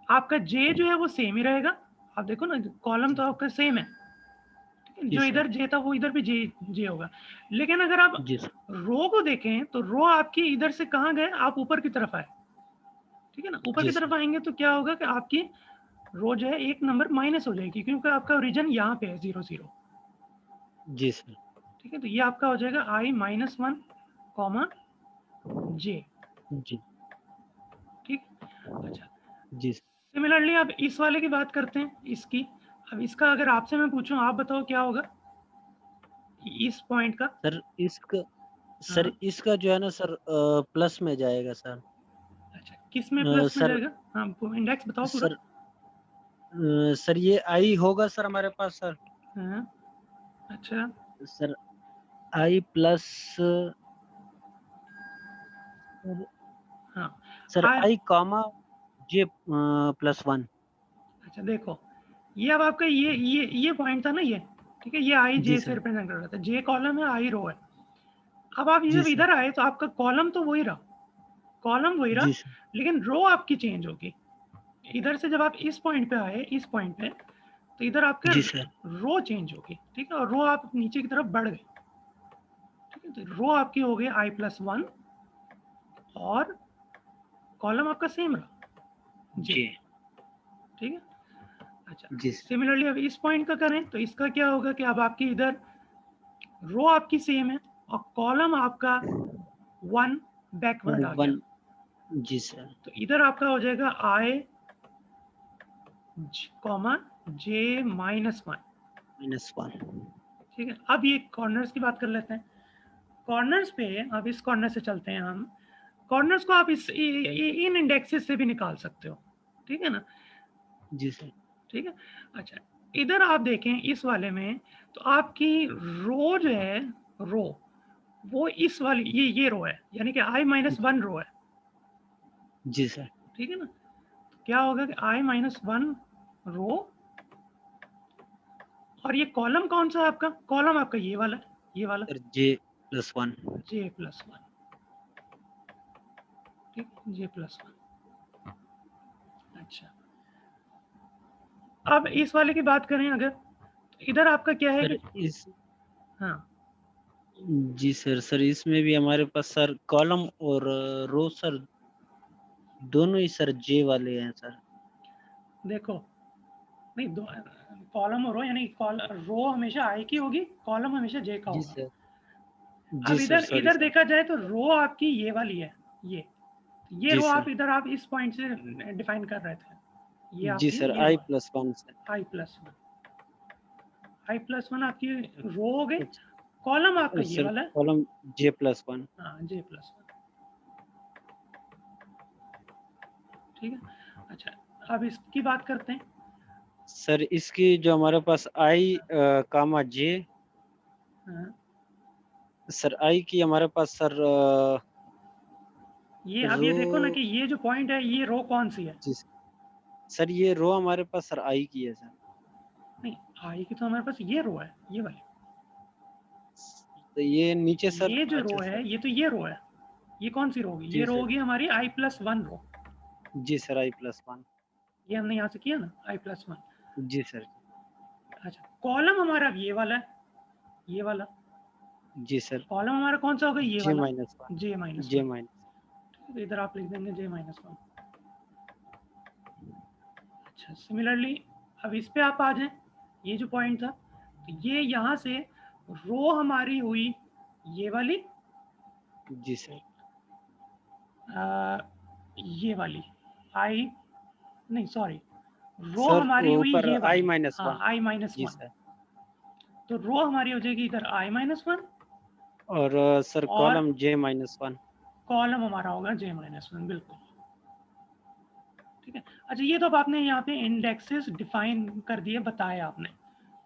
आपका जे जो है वो सेम ही रहेगा। आप देखो ना, कॉलम तो आपका सेम है, ठीक है, जी जो सर। इधर जे था वो इधर भी जे जे होगा। लेकिन अगर आप जी सर। रो को देखें तो रो आपकी इधर से कहाँ गए, आप ऊपर की तरफ आए, ठीक है ना। ऊपर जी की सर। तरफ आएंगे तो क्या होगा कि आपकी रो जो है एक नंबर माइनस हो जाएगी, क्योंकि आपका ओरिजिन यहाँ पे है 0 0, जी सर। ठीक है। तो ये आपका हो जाएगा i-1 कॉमा जे, जी। ठीक। अच्छा, जी सर। सिमिलरली अब इस वाले की बात करते हैं, इसकी। अब इसका अगर आपसे मैं पूछूं, आप बताओ क्या होगा इस पॉइंट का। सर इसका, सर हाँ, इसका जो है ना सर प्लस में जाएगा सर। अच्छा, किस में प्लस में सर, जाएगा, हाँ इंडेक्स बताओ पूरा। सर सर ये आई होगा सर हमारे पास सर। हाँ, अच्छा, सर आई प्लस, हाँ, सर आ, आई कॉमा जे +1। अच्छा देखो, ये अब आपका ये पॉइंट था ना ये, ठीक है, ये आई जी जे से सर। रिप्रेजेंट कर रहा था, जे कॉलम है, आई रो है। अब आप जी जब सर। इधर आए तो आपका कॉलम तो वही रहा, कॉलम वही रहा, जी सर। लेकिन रो आपकी चेंज होगी। इधर से जब आप इस पॉइंट पे आए, इस पॉइंट पे, तो इधर आपके जी सर। रो चेंज होगी, ठीक है, और रो आप नीचे की तरफ बढ़ गए, ठीक है। तो रो आपकी हो गई i+1 और कॉलम आपका सेम रहा जे, जी। ठीक है। अच्छा, जी सर। सिमिलरली अब इस पॉइंट का करें तो इसका क्या होगा कि अब आपकी इधर रो आपकी सेम है और कॉलम आपका 1 बैकवर्ड आ गया, 1। जी सर। तो इधर आपका हो जाएगा I कॉमा J माइनस 1, -1। ठीक है। अब ये कॉर्नर्स की बात कर लेते हैं। कॉर्नर्स पे अब इस कॉर्नर से चलते हैं हम। कॉर्नर्स को आप इन इंडेक्सेस से भी निकाल सकते हो, ठीक है ना। जी सर। ठीक है। अच्छा, इधर आप देखें इस वाले में, तो आपकी रो जो है, रो वो इस वाली ये रो है, यानी कि I-1 रो है, जी सर। ठीक है ना। तो क्या होगा कि I-1 रो, और ये कॉलम कौन सा है आपका? कॉलम आपका ये वाला, ये वाला सर J+1। J+1, ठीक है, J+1। अच्छा, अब इस वाले की बात करें अगर, इधर आपका क्या है सर कि इस हाँ जी सर इसमें भी हमारे पास सर कॉलम और रो सर दोनों ही सर J वाले हैं सर। देखो, नहीं दो कॉलम और रो, यानी रो हमेशा I की होगी, कॉलम हमेशा J का जी होगा। सर। अब जी सर, इधर सॉरी इधर सर। देखा जाए तो रो आपकी ये वाली है, ये जी रो आप सर। इधर आप इस पॉइंट से डिफाइन कर रहे थे, ये जी आपकी सर ये रो है, I+1 सर। I+1, I+1 आपकी रो हो गई। अच्छा, कॉलम आपका और ये सर वाला है, कॉलम J+1। हाँ J+1, ठीक है। अच्छा, अब इसकी बात करते हैं। सर इसकी जो हमारे पास I, J, हाँ, सर I की हमारे पास सर ये अब ये देखो ना रो। कि ये जो पॉइंट है, ये रो कौन सी है? जी सर, ये रो हमारे पास सर I की है सर। नहीं, I की तो हमारे पास ये रो है, ये वाली, तो ये नीचे सर, ये जो रो अच्छा है, सर। ये तो ये रो है, ये कौन सी रो होगी? ये जी रो सर। होगी हमारी I+1 रो, जी सर I+1। ये हमने यहाँ से किया ना I+1। जी सर। अच्छा, कॉलम हमारा अब ये वाला है, ये वाला जी सर कॉलम हमारा कौन सा होगा? ये वाला J-1। J-1, J-। ठीक है, इधर आप लिख देंगे J-1। अच्छा, सिमिलरली अब इस पे आप आ जाएं, ये जो पॉइंट था, तो ये यहाँ से रो हमारी हुई ये वाली, जी सर। ये वाली I, नहीं सॉरी, रो सर हमारी हुई ऊपर ये वाली, हाँ I-1। जी I-1, सर। तो रो हमारी हो जाएगी इधर I-1, और सर और कॉलम J-1। कॉलम हमारा होगा J-1, बिल्कुल, ठीक है। अच्छा, ये तो अब आपने यहाँ पे इंडेक्सेस डिफाइन कर दिए, बताए आपने,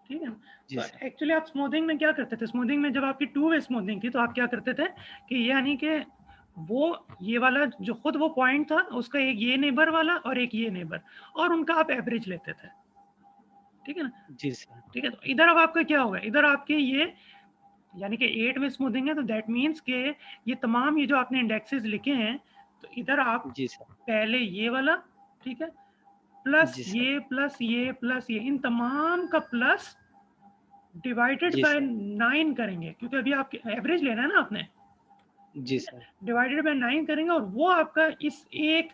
ठीक है। जी तो सर। एक्चुअली आप स्मूथिंग में क्या करते थे? स्मूथिंग में जब आपकी टू वे स्मूथिंग थी, तो आप क्या करते थे कि यानी कि वो ये वाला जो खुद वो पॉइंट था, उसका एक ये नेबर वाला और एक ये नेबर, और उनका आप एवरेज लेते थे, ठीक है ना। जी सर। ठीक है, तो इधर अब आपका क्या होगा? इधर आपके ये यानी कि 8 में स्मूथिंग है, तो दैट मीन्स के ये तमाम ये जो आपने इंडेक्सेस लिखे हैं, तो इधर आप जी सर। पहले ये वाला, ठीक है, प्लस जी सर। ये प्लस ये प्लस ये, इन तमाम का प्लस डिवाइडेड जी बाय सर। 9 करेंगे, क्योंकि अभी आपके एवरेज लेना है ना आपने, जी सर। डिवाइडेड बाय 9 करेंगे, और वो आपका इस एक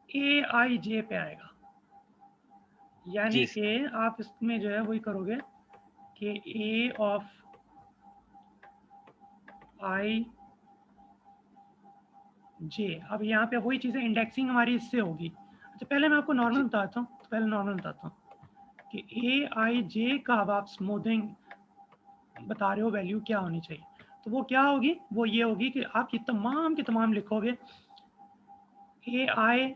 AIJ पे आएगा। यानी जी सर। कि आप इसमें जो है वही करोगे कि A ऑफ I J, अब यहाँ पे वही चीज़ें इंडेक्सिंग हमारी इससे होगी। अच्छा, पहले मैं आपको नॉर्मल जी बताता हूँ, पहले नॉर्मल बताता हूँ कि AIJ का अब आप स्मूथिंग बता रहे हो वैल्यू क्या होनी चाहिए, तो वो क्या होगी? वो ये होगी कि आप ये तमाम के तमाम लिखोगे AI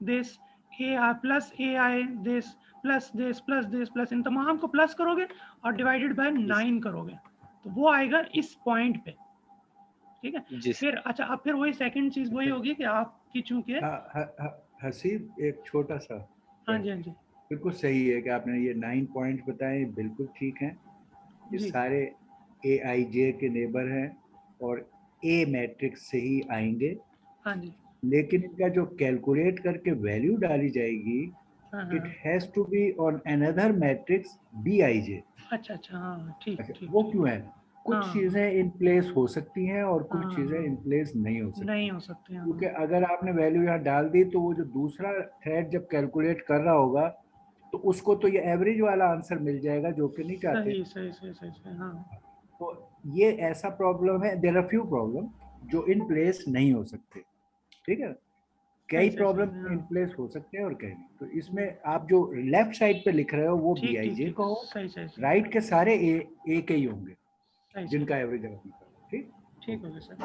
this, AI plus AI this plus this plus this plus, इन तमाम को प्लस करोगे और डिवाइडेड बाय जी 9 करोगे, तो वो आएगा इस पॉइंट पे, ठीक है। जी सर। फिर अच्छा, अब फिर वही सेकंड चीज़ वही होगी कि आपकी चूंकि हसीब, एक छोटा सा हाँ पॉइंट, जी, हाँ जी, बिल्कुल सही है कि आपने ये 9 पॉइंट्स बताए, बिल्कुल ठीक हैं। ये जी, सारे AIJ के नेबर हैं और A मैट्रिक्स से ही आएंगे, हाँ जी, लेकिन इनका जो कैलकुलेट करके वैल्यू डाली जाएगी, हाँ इट हाँ, has to be on another matrix BIJ। अच्छा अच्छा, हाँ ठीक अच्छा, ठीक वो ठीक, क्यों है? कुछ हाँ चीजें इन प्लेस हो सकती हैं और हाँ कुछ चीजें इन हाँ, प्लेस नहीं हो सकती, नहीं हो सकते, क्योंकि हाँ, अगर आपने वैल्यू यहाँ डाल दी तो वो जो दूसरा थ्रेड जब कैलकुलेट कर रहा होगा, तो उसको तो ये एवरेज वाला आंसर मिल जाएगा जो कि नहीं चाहते। सही सही सही सही सही, हाँ तो ये ऐसा प्रॉब्लम है, देयर आर फ्यू प्रॉब्लम जो इन प्लेस नहीं हो सकते, ठीक है, कई सही प्रॉब्लम सही, इन हाँ। प्लेस हो सकते हैं और कई नहीं। तो इसमें आप जो लेफ्ट साइड पे लिख रहे हो वो ठीक ठीक बीआईजे ठीक, का हो, सही सही सही राइट के सारे ए के ही होंगे सही सही जिनका सही। एवरेज आप निकालो। ठीक, ठीक हो गया सर।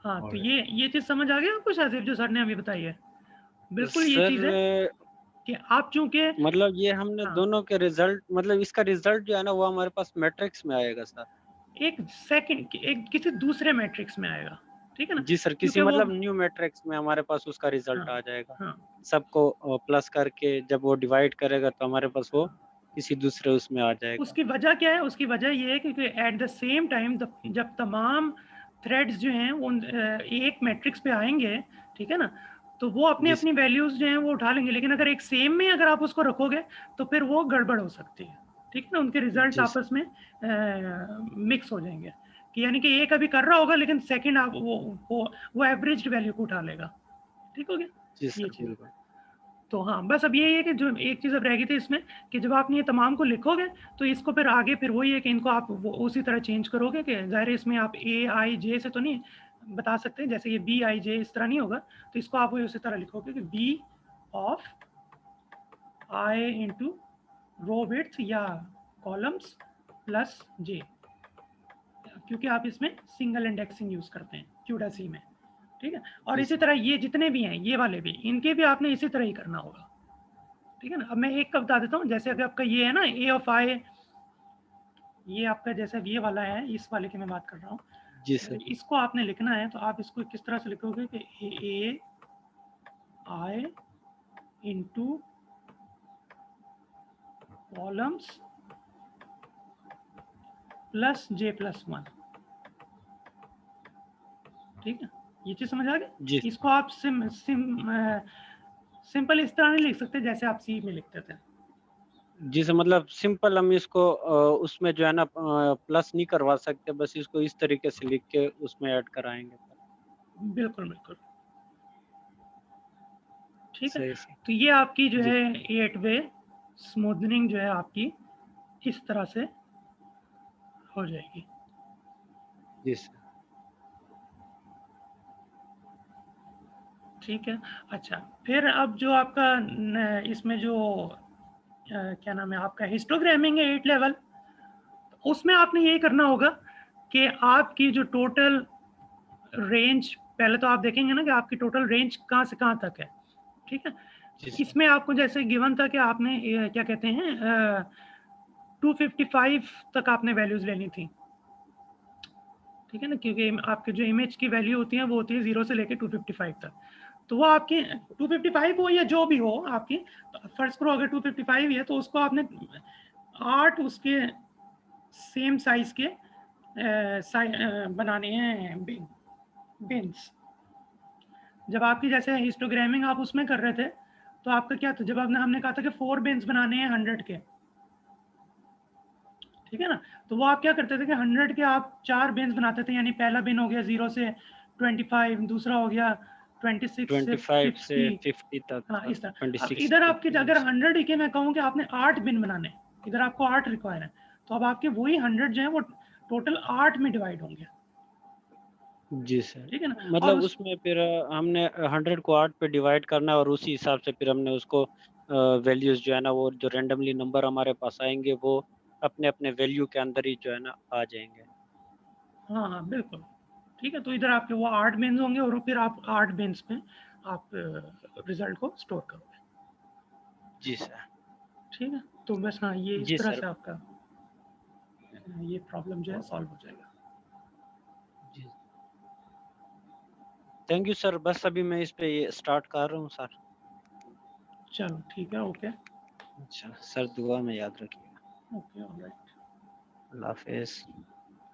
हाँ, तो और ये चीज़ समझ आ गया आपको शासिफ, जो सर ने अभी बताई है? बिल्कुल ये सर चीज़ है कि आप चूंकि, मतलब ये हमने हाँ, दोनों के रिजल्ट, मतलब इसका रिजल्ट जो है ना वो हमारे पास मैट्रिक्स में आएगा सर। एक सेकंड, एक किसी दूसरे मैट्रिक्स में आएगा, ठीक है ना, जी सर, किसी क्योंकि वो, मतलब न्यू मैट्रिक्स में हमारे पास उसका हाँ रिजल्ट आ जाएगा। हाँ सबको प्लस करके जब वो डिवाइड करेगा तो हमारे पास वो किसी दूसरे उसमें आ जाएगा। उसकी वजह क्या है? उसकी वजह ये है क्योंकि एट द सेम टाइम जब तमाम थ्रेड्स जो हैं उन एक मैट्रिक्स पे आएंगे, ठीक है ना, तो वो अपनी जी अपनी सर। वैल्यूज जो हैं वो उठा लेंगे, लेकिन अगर एक सेम में अगर आप उसको रखोगे तो फिर वो गड़बड़ हो सकती है, ठीक है ना, उनके रिजल्ट जी आपस में मिक्स हो जाएंगे, कि यानी कि एक अभी कर रहा होगा लेकिन सेकंड आप वो एवरेज वैल्यू को उठा लेगा। ठीक हो गया, जी ये सर चीज़। बिल्कुल। तो हाँ, बस अब यही है कि जो एक चीज़ अब रह गई थी इसमें, कि जब आपने ये तमाम को लिखोगे तो इसको फिर आगे फिर वही है कि इनको आप वो उसी तरह चेंज करोगे, कि ज़ाहिर है इसमें आप ए आई जे से तो नहीं बता सकते, जैसे ये बी आई जे इस तरह नहीं होगा, तो इसको आप वही उसी तरह लिखोगे कि B of I into row width या कॉलम्स प्लस जे, क्योंकि आप इसमें सिंगल इंडेक्सिंग यूज़ करते हैं क्यूडासी में, ठीक है। और जी इसी सर। तरह ये जितने भी हैं, ये वाले भी, इनके भी आपने इसी तरह ही करना होगा, ठीक है ना। अब मैं एक का बता देता हूँ, जैसे अगर आपका ये है ना ए ऑफ आई, ये आपका जैसे ये वाला है, इस वाले की मैं बात कर रहा हूँ, जी तो सर। इसको आपने लिखना है तो आप इसको किस तरह से लिखोगे कि ए आई इंटू कॉलम्स प्लस जे प्लस वन, ठीक है, ये चीज़ समझ आ गई। जी इसको आप सिंपल इस तरह नहीं लिख सकते जैसे आप सी में लिखते थे। जी सर, मतलब सिंपल हम इसको उसमें जो है ना प्लस नहीं करवा सकते, बस इसको इस तरीके से लिख के उसमें ऐड कराएंगे। बिल्कुल बिल्कुल, ठीक है। सही सर। तो ये आपकी जो जी। है 8 वे स्मूथनिंग जो है आपकी इस तरह से हो जाएगी। जी सर। ठीक है। अच्छा, फिर अब जो आपका इसमें जो क्या नाम है आपका, हिस्टोग्रामिंग है 8 लेवल, उसमें आपने यही करना होगा कि आपकी जो टोटल रेंज, पहले तो आप देखेंगे ना कि आपकी टोटल रेंज कहाँ से कहाँ तक है, ठीक है। जी सर। इसमें आपको जैसे गिवन था कि आपने क्या कहते हैं 255 तक आपने वैल्यूज लेनी थी, ठीक है ना, क्योंकि आपके जो इमेज की वैल्यू होती है वो होती है 0 से लेके 255 तक। तो वो आपकी 255 हो या जो भी हो आपकी, तो फर्स्ट करो अगर 255 है तो उसको आपने 8 उसके सेम साइज के बनाने हैं बिन्स। जब आपकी जैसे हिस्टोग्रामिंग आप उसमें कर रहे थे तो आपका क्या था, जब आपने हमने कहा था कि 4 बिन्स बनाने हैं 100 के, ठीक है ना, तो वो आप क्या करते थे कि 100 के आप 4 बिन्स बनाते थे, यानी पहला बिन हो गया 0 से 25, दूसरा हो गया 26 से 25 से 50, 50 तक हाँ सर, इस तरह। अब 26 इधर से आपके 50। जी अगर सर। 100 के मैं कहूँ कि आपने 8 बिन बनाने, इधर आपको 8 रिक्वायर है, तो अब आपके वही 100 जो है वो टोटल 8 में डिवाइड होंगे, जी सर, ठीक है ना। और मतलब उस, उसमें फिर हमने 100 को 8 पे डिवाइड करना है और उसी हिसाब से फिर हमने उसको वैल्यूज जो है ना वो जो रेंडमली नंबर हमारे पास आएंगे वो अपने अपने वैल्यू के अंदर ही जो है ना आ जाएंगे। हाँ हाँ बिल्कुल, ठीक है। तो इधर आपके वो 8 बिन्स होंगे और फिर आप 8 बिन्स में आप रिजल्ट को स्टोर करोगे, जी सर। ठीक है। तो बस हाँ, ये इस जी तरह सर। से आपका ये प्रॉब्लम जो है सॉल्व हो जाएगा। जी थैंक यू सर, बस अभी मैं इस पे ये स्टार्ट कर रहा हूँ सर। चलो ठीक है, ओके अच्छा सर, दुआ में याद रखिएगा। Okay alright. अल्लाह हाफिज।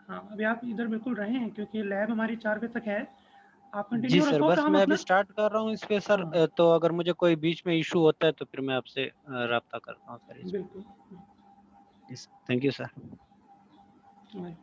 हाँ, अभी आप इधर बिल्कुल रहे हैं क्योंकि लैब हमारी 4 बजे तक है, आप जी कंटिन्यू सर, रखो बस काम मैं अभी अपना। स्टार्ट कर रहा हूँ इस पे सर, हाँ तो अगर मुझे कोई बीच में इशू होता है तो फिर मैं आपसे राब्ता करता हूँ सर इस बिल्कुल, पे। Thank you sir. right.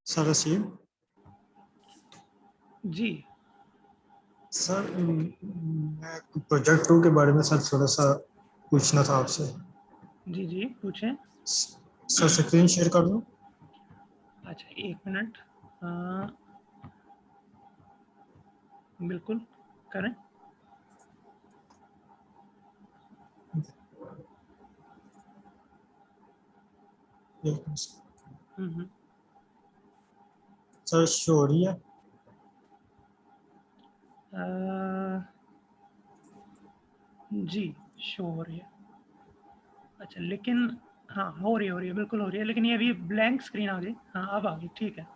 Sir Aseem ji sir, मैं प्रोजेक्ट 2 के बारे में सर थोड़ा सा पूछना था आपसे। जी जी पूछें। सर स्क्रीन शेयर कर दूं? अच्छा एक मिनट, बिल्कुल करें। हम्म। सर शो हो रही है? जी शो हो रही है। अच्छा लेकिन हाँ हो रही है बिल्कुल हो रही है, लेकिन ये अभी ब्लैंक स्क्रीन आ गई। हाँ अब आ गई, ठीक है।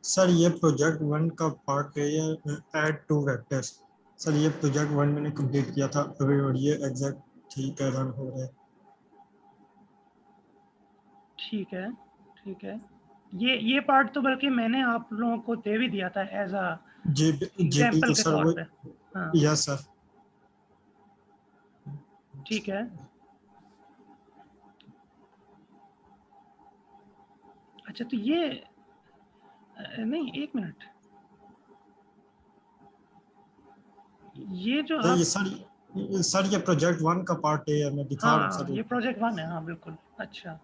सर ये प्रोजेक्ट 1 का पार्ट है, ये ऐड 2 वेक्टर्स। सर ये प्रोजेक्ट 1 मैंने कंप्लीट किया था अभी, और ये एग्जैक्ट ठीक है, रन हो रहा है। ठीक है ठीक है। ये पार्ट तो बल्कि मैंने आप लोगों को दे भी दिया था एज अ जी एग्जाम्पल तो के सर तौर वो, पे। हाँ यस सर। ठीक है। अच्छा तो ये नहीं एक मिनट, ये जो ये आप सर ये प्रोजेक्ट 1 का पार्ट है, मैं दिखा रहा हूँ हाँ सर। ये प्रोजेक्ट 1 है, हाँ बिल्कुल। अच्छा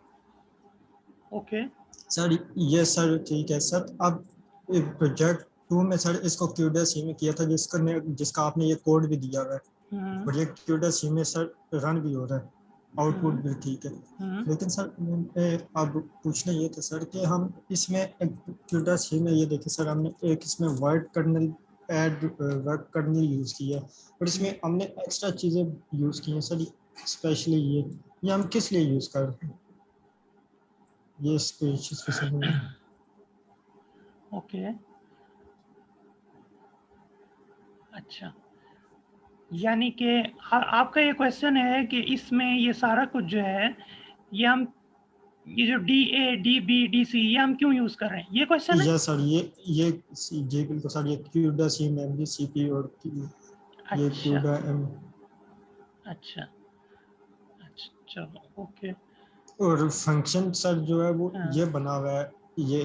ओके। सर ये सर ठीक है सर। अब प्रोजेक्ट 2 में सर इसको क्यूडा-सी में किया था, जिसका आपने ये कोड भी दिया हुआ है, हम्म और ये क्यूडा-सी में सर रन भी हो रहा है, आउटपुट भी ठीक है। हम्म। लेकिन सर अब पूछना ये था सर कि हम इसमें क्यूडा-सी में ये देखें सर, हमने एक इसमें word kernel add word kernel use किया, और इसमें हमने एक्स्ट्रा चीज़ें यूज़ की हैं सर। स्पेशली ये हम किस लिए यूज़ कर रहे हैं, ये स्पेसिफिक। ओके अच्छा, यानी कि आपका ये क्वेश्चन है कि इसमें ये सारा कुछ जो है, ये हम ये जो D A D B D C ये हम क्यों यूज कर रहे हैं, ये क्वेश्चन है। यस सर, ये जी बिल्कुल सर, ये क्यूडा सी मेमोरी सीपी और ये अच्छा क्यूडा एम अच्छा अच्छा चलो ओके। और फंक्शन सर जो है वो हाँ ये बना हुआ है ये,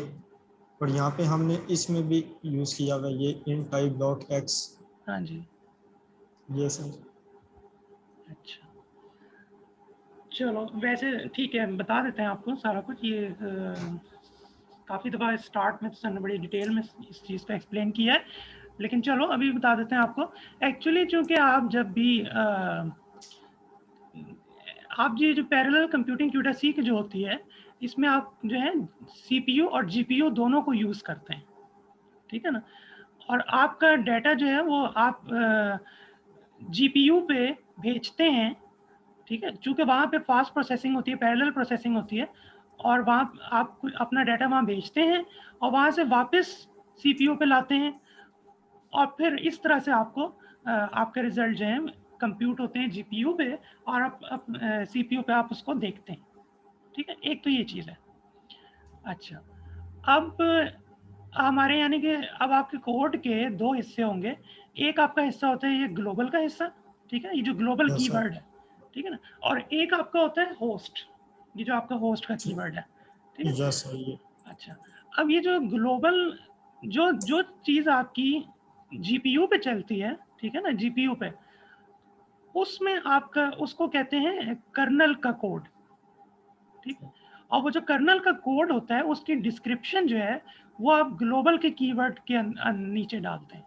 और यहाँ पे हमने इसमें भी यूज किया हुआ है ये इन टाइप ब्लॉक एक्स, हाँ जी ये सर। अच्छा चलो वैसे ठीक है, बता देते हैं आपको सारा कुछ। ये काफ़ी दफ़ा स्टार्ट में तो सर ने बड़ी डिटेल में इस चीज़ को एक्सप्लेन किया है, लेकिन चलो अभी बता देते हैं आपको। एक्चुअली चूँकि आप जब भी आप ये जो पैरेलल कंप्यूटिंग क्यूडा सी की जो होती है, इसमें आप जो है सीपीयू और जीपीयू दोनों को यूज़ करते हैं, ठीक है ना। और आपका डाटा जो है वो आप जीपीयू पे भेजते हैं, ठीक है, चूँकि वहाँ पे फास्ट प्रोसेसिंग होती है, पैरेलल प्रोसेसिंग होती है, और वहाँ आप अपना डाटा वहाँ भेजते हैं और वहाँ से वापस सीपीयू पे लाते हैं, और फिर इस तरह से आपको आपके रिजल्ट जो हैं कंप्यूट होते हैं जीपीयू पे, और आप सीपीयू पे आप उसको देखते हैं, ठीक है। एक तो ये चीज़ है। अच्छा अब हमारे यानी कि अब आपके कोड के दो हिस्से होंगे। एक आपका हिस्सा होता है ये ग्लोबल का हिस्सा, ठीक है, ये जो ग्लोबल यस सर, कीवर्ड है, ठीक है ना। और एक आपका होता है होस्ट, ये जो आपका होस्ट का कीवर्ड है, ठीक है। यस सर ये अच्छा अब ये जो ग्लोबल जो जो चीज़ आपकी जीपीयू पे चलती है, ठीक है ना, जीपीयू पे, उसमें आपका उसको कहते हैं कर्नल का कोड, ठीक है। और वो जो कर्नल का कोड होता है उसकी डिस्क्रिप्शन जो है वो आप ग्लोबल के कीवर्ड के नीचे डालते हैं,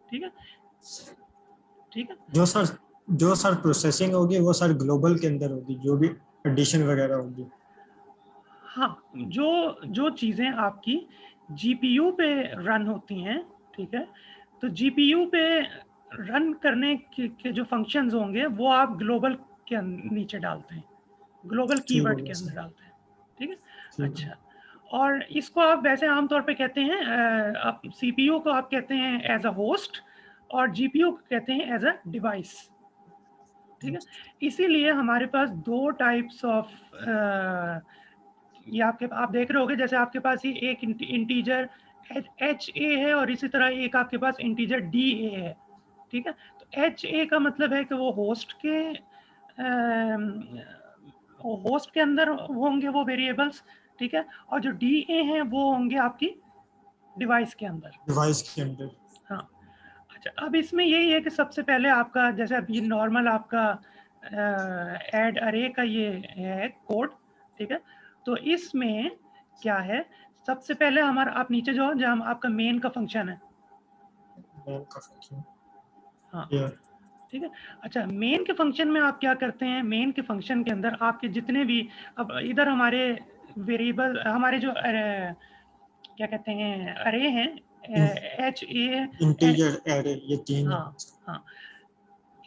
ठीक है ठीक है। जो सर प्रोसेसिंग होगी वो सर ग्लोबल के अंदर होगी, जो भी एडिशन वगैरह होगी। हाँ जो जो चीज़ें आपकी जीपीयू पे रन होती हैं, ठीक है, तो जीपीयू पे रन करने के जो फंक्शंस होंगे वो आप ग्लोबल के नीचे डालते हैं, ग्लोबल ठीक हो कीवर्ड गया के अंदर सर, डालते हैं, ठीक है। ठीक है। अच्छा और इसको आप वैसे आमतौर पे कहते हैं आप सीपीयू को आप कहते हैं एज अ होस्ट, और जीपीयू को कहते हैं एज अ डिवाइस, ठीक है। इसीलिए हमारे पास दो टाइप्स ऑफ ये आपके आप देख रहे होगे, जैसे आपके पास ये एक इंटीजर एच ए है और इसी तरह एक आपके पास इंटीजर डी ए है, ठीक है। तो एच ए का मतलब है कि वो होस्ट के अंदर होंगे वो वेरिएबल्स, ठीक है, और जो DA हैं वो होंगे आपकी डिवाइस के अंदर। डिवाइस के अंदर। हाँ, अच्छा, अब इसमें यही है कि सबसे पहले आपका जैसे अभी नॉर्मल आपका ऐड अरे का ये है कोड, ठीक है। तो इसमें क्या है, सबसे पहले हमारा आप नीचे जो जहाँ आपका मेन का फंक्शन है, मेन का फंक्शन, हाँ ये ठीक है। अच्छा, मेन के फंक्शन में आप क्या करते हैं, मेन के फंक्शन के अंदर आपके जितने भी, अब इधर हमारे वेरिएबल, हमारे जो क्या कहते हैं अरे हैं, HA, इंटीजर एरे, ये तीन। हाँ हाँ,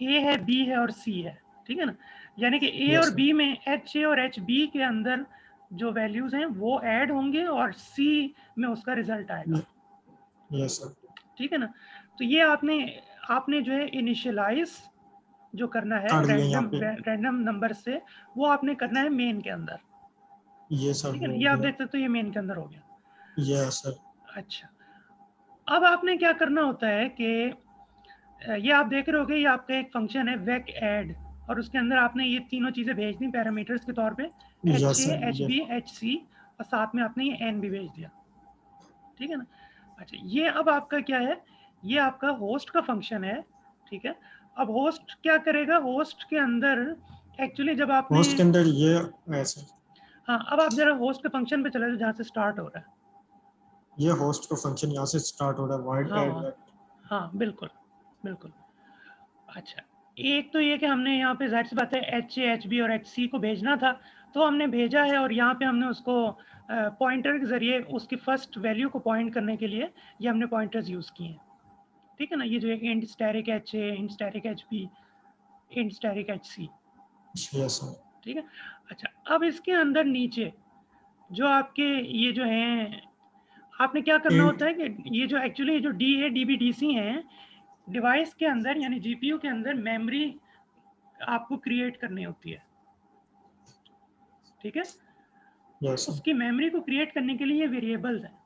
A है, B है और C है, ठीक है ना। यानी कि A Yes, और sir. B में HA और HB के अंदर जो वैल्यूज हैं वो ऐड होंगे और C में उसका रिजल्ट आएगा, यस सर। ठीक है ना। तो ये आपने जो है इनिशियलाइज जो करना है कर लिया यहाँ पे। रैंडम नंबर से, वो आपने करना है मेन के अंदर, ये सब ठीक है ना। हो ये आप गया। देख सकते हो, ये मेन के अंदर हो गया। Yes sir. अच्छा, अब आपने क्या करना होता है कि ये आप देख रहे होगे, ये आपका एक फंक्शन है वेक ऐड, और उसके अंदर आपने ये तीनों चीज़ें भेज दी पैरामीटर्स के तौर पे, yes HA, sir. HB, HC, और साथ में आपने ये N भी भेज दिया, ठीक है ना। अच्छा, ये अब आपका क्या है, ये आपका होस्ट का फंक्शन है, ठीक है। अब होस्ट क्या करेगा, होस्ट के अंदर एक्चुअली जब आपने, होस्ट के अंदर ये ऐसे, हाँ, अब आप जरा होस्ट के फंक्शन पे चले जाओ जहाँ से स्टार्ट हो रहा है। ये होस्ट का फंक्शन यहाँ से स्टार्ट हो रहा है, वाइड हाँ ऐड। हाँ, बिल्कुल बिल्कुल। अच्छा, एक तो ये कि हमने यहाँ पे जाहिर सी बात है HA, HB और HC को भेजना था, तो हमने भेजा है, और यहाँ पे हमने उसको पॉइंटर के जरिए उसकी फर्स्ट वैल्यू को पॉइंट करने के लिए ये हमने पॉइंटर्स यूज़ किए हैं, ठीक है ना। ये जो int static HA, int static HB, int static HC, yes sir. ठीक है। अच्छा, अब इसके अंदर नीचे जो आपके ये जो हैं, आपने क्या करना Int. होता है कि ये जो एक्चुअली जो DA, DB, DC हैं, डिवाइस के अंदर यानी GPU के अंदर मेमोरी आपको क्रिएट करनी होती है, ठीक है। Yes sir. उसकी मेमोरी को क्रिएट करने के लिए वेरिएबल्स हैं,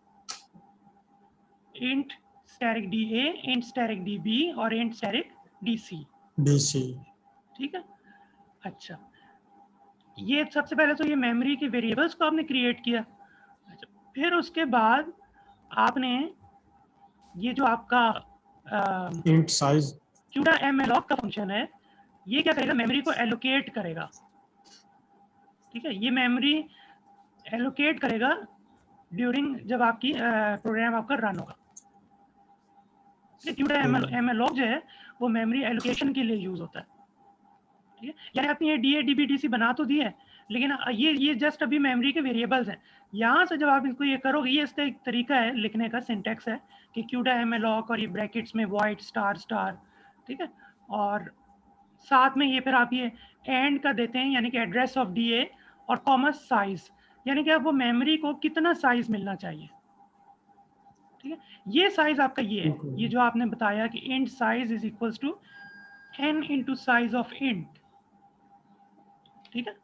int static DA, int static DB और इंट स्टैटिक DC, DC। ठीक है। अच्छा, ये सबसे पहले तो ये मेमोरी के वेरिएबल्स को आपने क्रिएट किया। अच्छा, फिर उसके बाद आपने ये जो आपका इंट साइज, CUDA malloc का फंक्शन है, ये क्या करेगा, मेमोरी को एलोकेट करेगा, ठीक है। ये मेमोरी एलोकेट करेगा ड्यूरिंग जब आपकी प्रोग्राम आपका रन होगा। CUDA malloc जो है वो मेमोरी एलोकेशन के लिए यूज होता है, ठीक है। यानी आपने ये DA, DB, DC बना तो दिया है, लेकिन ये जस्ट अभी मेमोरी के वेरिएबल्स हैं। यहाँ से जब आप इसको ये करोगे, ये इसका एक तरीका है लिखने का, सिंटेक्स है कि CUDA malloc और ये ब्रैकेट्स में void स्टार स्टार, ठीक है। और साथ में ये फिर आप ये एंड का देते हैं, यानी कि एड्रेस ऑफ DA और कॉमा साइज, यानी कि आप वो मेमोरी को कितना साइज मिलना चाहिए, ठीक है। ये साइज आपका ये जो आपने बताया कि int size is equals to n into size of int, ठीक है।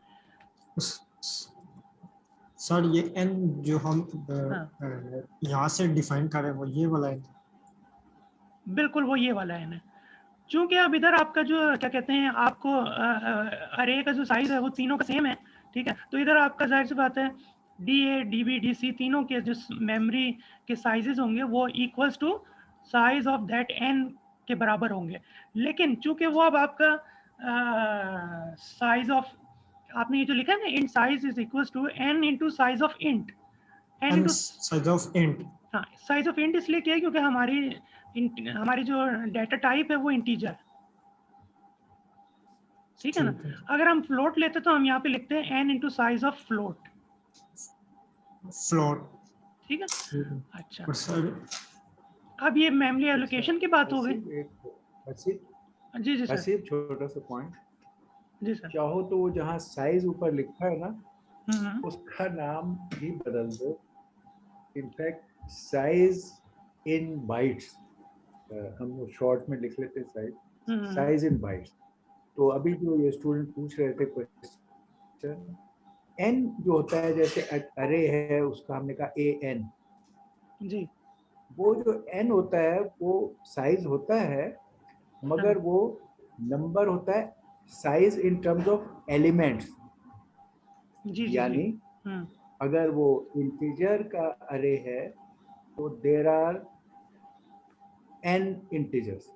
सर ये n जो हम हाँ, यहाँ से डिफाइन कर रहे हैं वो ये वाला है। बिल्कुल वो ये वाला है ना, चूंकि अब इधर आपका जो क्या कहते हैं, आपको अरे का जो साइज है वो तीनों का सेम है, ठीक है। तो इधर आपका जाहिर सी बात है DA, DB, DC तीनों के जो मेमोरी के साइजेस होंगे वो equals to size of that n के बराबर होंगे। लेकिन चूंकि वो अब आपका साइज ऑफ, आपने ये जो लिखा है ना, int size is equals to n into size of int, n into size of int. हाँ, साइज ऑफ इंट इसलिए क्या है क्योंकि हमारी जो डाटा टाइप है वो इंटीजर, ठीक है ना। अगर हम फ्लोट लेते तो हम यहाँ पे लिखते हैं n into size of float, float, ठीक है। अच्छा, और सर अब ये मेमोरी एलोकेशन की बात हो गई। जी जी सर, हसीब छोटा सा पॉइंट, जी सर। चाहो तो वो जहाँ साइज ऊपर लिखा है ना, हम्म, उसका नाम भी बदल दो, इनफैक्ट साइज इन बाइट्स, हम लोग शॉर्ट में लिख लेते साइज, साइज इन बाइट्स। तो अभी जो ये स्टूडेंट पूछ रहे थे क्वेश्चन, n जो होता है जैसे अरे है उसका हमने कहा an, जी, वो जो n होता है वो साइज होता है, मगर वो नंबर होता है size in terms of elements, जी जी यानी जी, अगर वो इंटीजर का अरे है तो देयर आर n इंटीजर्स,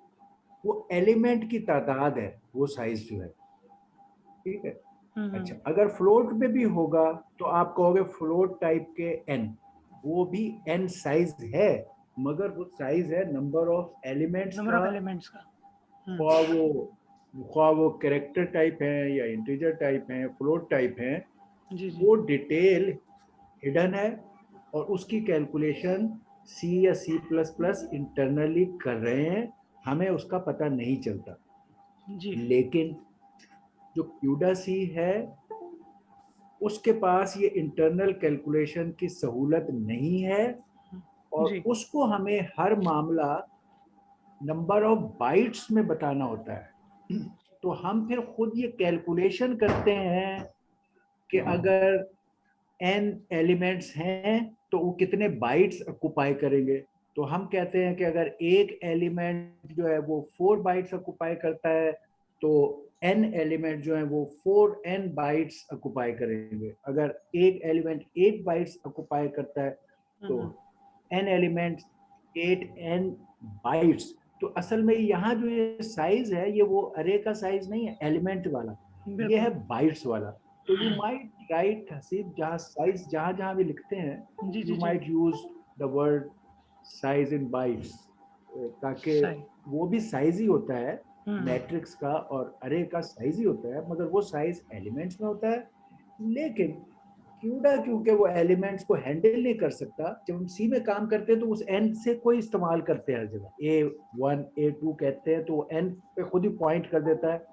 वो एलिमेंट की तादाद है वो साइज जो है, ठीक है। अच्छा, अगर फ्लोट में भी होगा तो आप कहोगे फ्लोट टाइप के n, वो भी n साइज है, मगर वो साइज है नंबर ऑफ एलिमेंट्स नंबर का, ऑफ एलिमेंट्स का। ख्वाह वो कैरेक्टर टाइप है या इंटीजर टाइप है, फ्लोट टाइप है, जी जी वो डिटेल हिडन है और उसकी कैलकुलेशन C या C++ इंटरनली कर रहे हैं, हमें उसका पता नहीं चलता। जी लेकिन जो CUDA-C है उसके पास ये इंटरनल कैलकुलेशन की सहूलत नहीं है और जी उसको हमें हर मामला नंबर ऑफ बाइट्स में बताना होता है। तो हम फिर खुद ये कैलकुलेशन करते हैं कि अगर n एलिमेंट्स हैं तो वो कितने बाइट्स ऑक्युपाई करेंगे। तो हम कहते हैं कि अगर एक एलिमेंट जो है वो 4 बाइट्स ऑक्युपाई करता है तो n एलिमेंट जो है वो 4n बाइट्स ऑक्युपाई करेंगे। अगर एक एलिमेंट 8 बाइट्स ऑक्युपाई करता है तो n एलिमेंट्स 8n बाइट्स। तो असल में यहाँ जो ये साइज है ये वो अरे का साइज नहीं है एलिमेंट वाला, ये है बाइट्स वाला। तो यू माइट राइट हसीब, जहाँ साइज जहाँ जहाँ भी लिखते हैं जी जी यू जी might use the word size in bytes, ताकि सही। वो भी साइज ही होता है मैट्रिक्स का और अरे का साइज ही होता है, मगर वो साइज एलिमेंट्स में होता है। लेकिन क्यूडा क्योंकि वो एलिमेंट्स को हैंडल नहीं कर सकता, जब हम सी में काम करते हैं तो उस एन से कोई इस्तेमाल करते हैं हर जगह, A1 A2 कहते हैं तो एन पे खुद ही पॉइंट कर देता है।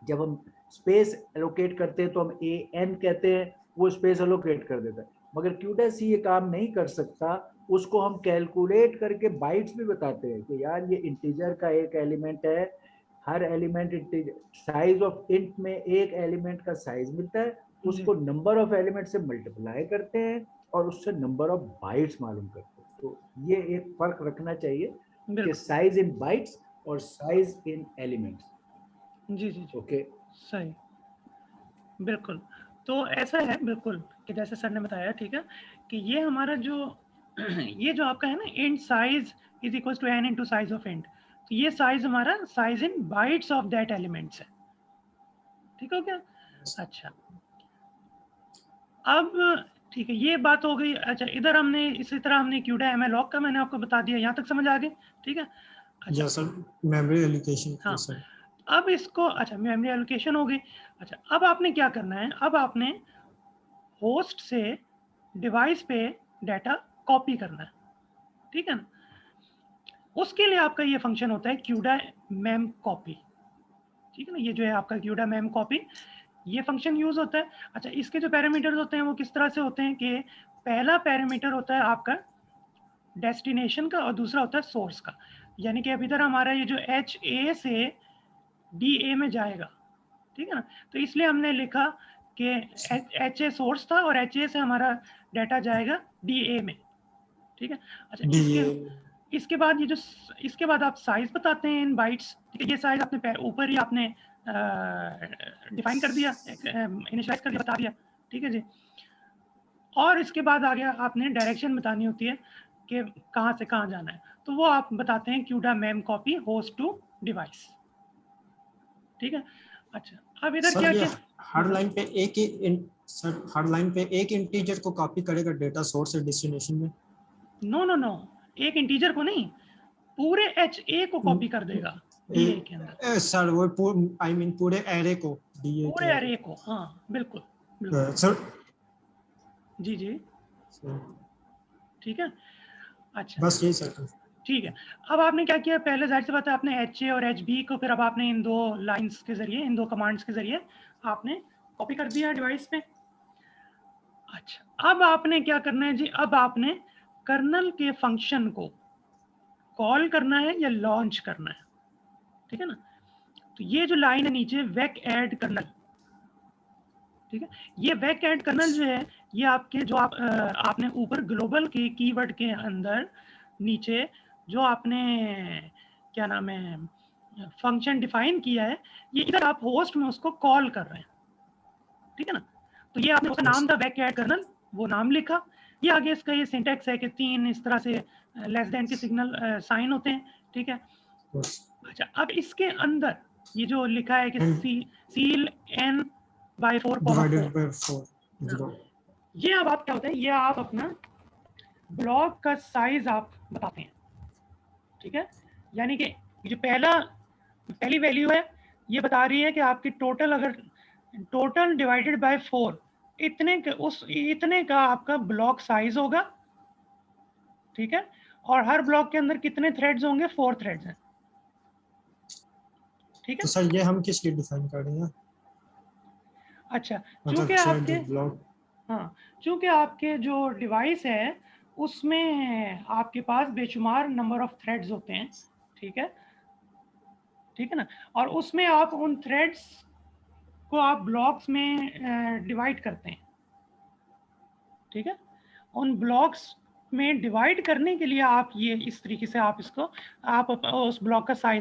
जब हम स्पेस एलोकेट करते हैं तो हम AN कहते हैं, वो स्पेस एलोकेट कर देता है। मगर QDAC ये काम नहीं कर सकता, उसको हम कैलकुलेट करके बाइट्स भी बताते हैं कि यार ये इंटीजर का एक एलिमेंट है, हर element integer, size of int में एक एलिमेंट का साइज मिलता है, उसको नंबर ऑफ एलिमेंट से मल्टीप्लाई करते हैं और उससे नंबर ऑफ बाइट्स मालूम करते हैं। तो ये एक फर्क रखना चाहिए कि साइज इन बाइट्स और साइज इन एलिमेंट्स। जी जी जी ओके सही, बिल्कुल। तो ऐसा है बिल्कुल कि जैसे सर ने बताया, ठीक है, कि ये हमारा जो ये जो आपका है ना int size is equal to n into size of int, तो ये साइज हमारा size in bytes of that elements है, ठीक हो गया। अच्छा, अब ठीक है, ये बात हो गई। अच्छा, इधर हमने इसी तरह हमने क्यूडा एमएलॉग का मैंने आपको बता दिया, यहाँ तक समझ आ गई, ठीक है। अच्छा सर, मेमोरी एलोकेशन। हाँ, अब इसको, अच्छा मेमोरी एलोकेशन हो गई। अच्छा, अब आपने क्या करना है, अब आपने होस्ट से डिवाइस पे डाटा कॉपी करना है, ठीक है ना। उसके लिए आपका ये फंक्शन होता है क्यूडा मेम कॉपी, ठीक है ना। ये जो है आपका क्यूडा मेम कॉपी, ये फंक्शन यूज होता है। अच्छा, इसके जो पैरामीटर्स होते हैं वो किस तरह से होते हैं कि पहला पैरामीटर होता है आपका डेस्टिनेशन का और दूसरा होता है सोर्स का। यानी कि अब इधर हमारा ये जो HA से DA में जाएगा, ठीक है ना, तो इसलिए हमने लिखा कि HA सोर्स था और HA से हमारा डाटा जाएगा DA में, ठीक है। अच्छा, इसके बाद ये जो इसके बाद आप साइज बताते हैं इन बाइट्स, ठीक है। ये साइज आपने ऊपर ही आपने डिफाइन कर दिया, इनिशियलाइज कर दिया, बता दिया, ठीक है जी। और इसके बाद आगे आपने डायरेक्शन बतानी होती है कि कहाँ से कहाँ जाना है, तो वो आप बताते हैं CUDA mem copy host to device, ठीक है। अच्छा, अब इधर क्या क्या हर लाइन पे एक ही सर, हर लाइन पे एक इंटीजर को कॉपी करेगा डेटा सोर्स से डेस्टिनेशन में? नो नो नो, एक इंटीजर को नहीं, पूरे HA को कॉपी कर देगा DA के अंदर। सर वो आई मीन पूरे एरे को, DA पूरे एरे को, हाँ बिल्कुल बिल्कुल सर। जी जी, ठीक है। अच्छा बस यही सर, ठीक है। अब आपने क्या किया, पहले जाहिर सी बात है आपने HA और HB को फिर अब आपने इन दो लाइंस के जरिए, इन दो कमांड्स के जरिए आपने कॉपी कर दिया डिवाइस पे। अच्छा, अब आपने क्या करना है जी, अब आपने कर्नल के फंक्शन को कॉल करना है या लॉन्च करना है, ठीक है ना। तो ये जो लाइन है नीचे वेक ऐड कर्नल, ठीक है, ये वेक ऐड कर्नल जो है ये आपके जो आपने ऊपर ग्लोबल के कीवर्ड के अंदर नीचे जो आपने क्या नाम है फंक्शन डिफाइन किया है, ये इधर आप होस्ट में उसको कॉल कर रहे हैं, ठीक है ना। तो ये आपने उसका नाम था वेक ऐड कर्नल, वो नाम लिखा। ये आगे इसका ये सिंटैक्स है कि 3 इस तरह से लेस देन के सिग्नल साइन होते हैं, ठीक है। अच्छा, अब इसके अंदर ये जो लिखा है कि सील n/4 डिवाइडेड बाय 4 ये अब आप क्या होता है, ये आप अपना ब्लॉक का साइज आप बताते हैं, ठीक है। यानी कि जो पहली वैल्यू है ये बता रही है कि आपकी टोटल, अगर टोटल डिवाइडेड बाय 4 इतने का आपका ब्लॉक साइज होगा, ठीक है। और हर ब्लॉक के अंदर कितने थ्रेड्स होंगे, 4 थ्रेड्स हैं, ठीक है। तो सर ये हम किस लिए डिफाइन कर रहे हैं? अच्छा, मतलब चूंकि थ्रेड आपके ब्लॉक, हाँ, चूंकि आपके जो डिवाइस है उसमें आपके पास बेशुमार नंबर ऑफ थ्रेड्स होते हैं, ठीक है, ठीक है ना। और उसमें आप उन थ्रेड्स को आप ब्लॉक्स में डिवाइड करते हैं, ठीक है। उन ब्लॉक्स में डिवाइड करने के लिए आप ये इस तरीके से आप इसको आप उस ब्लॉक का साइज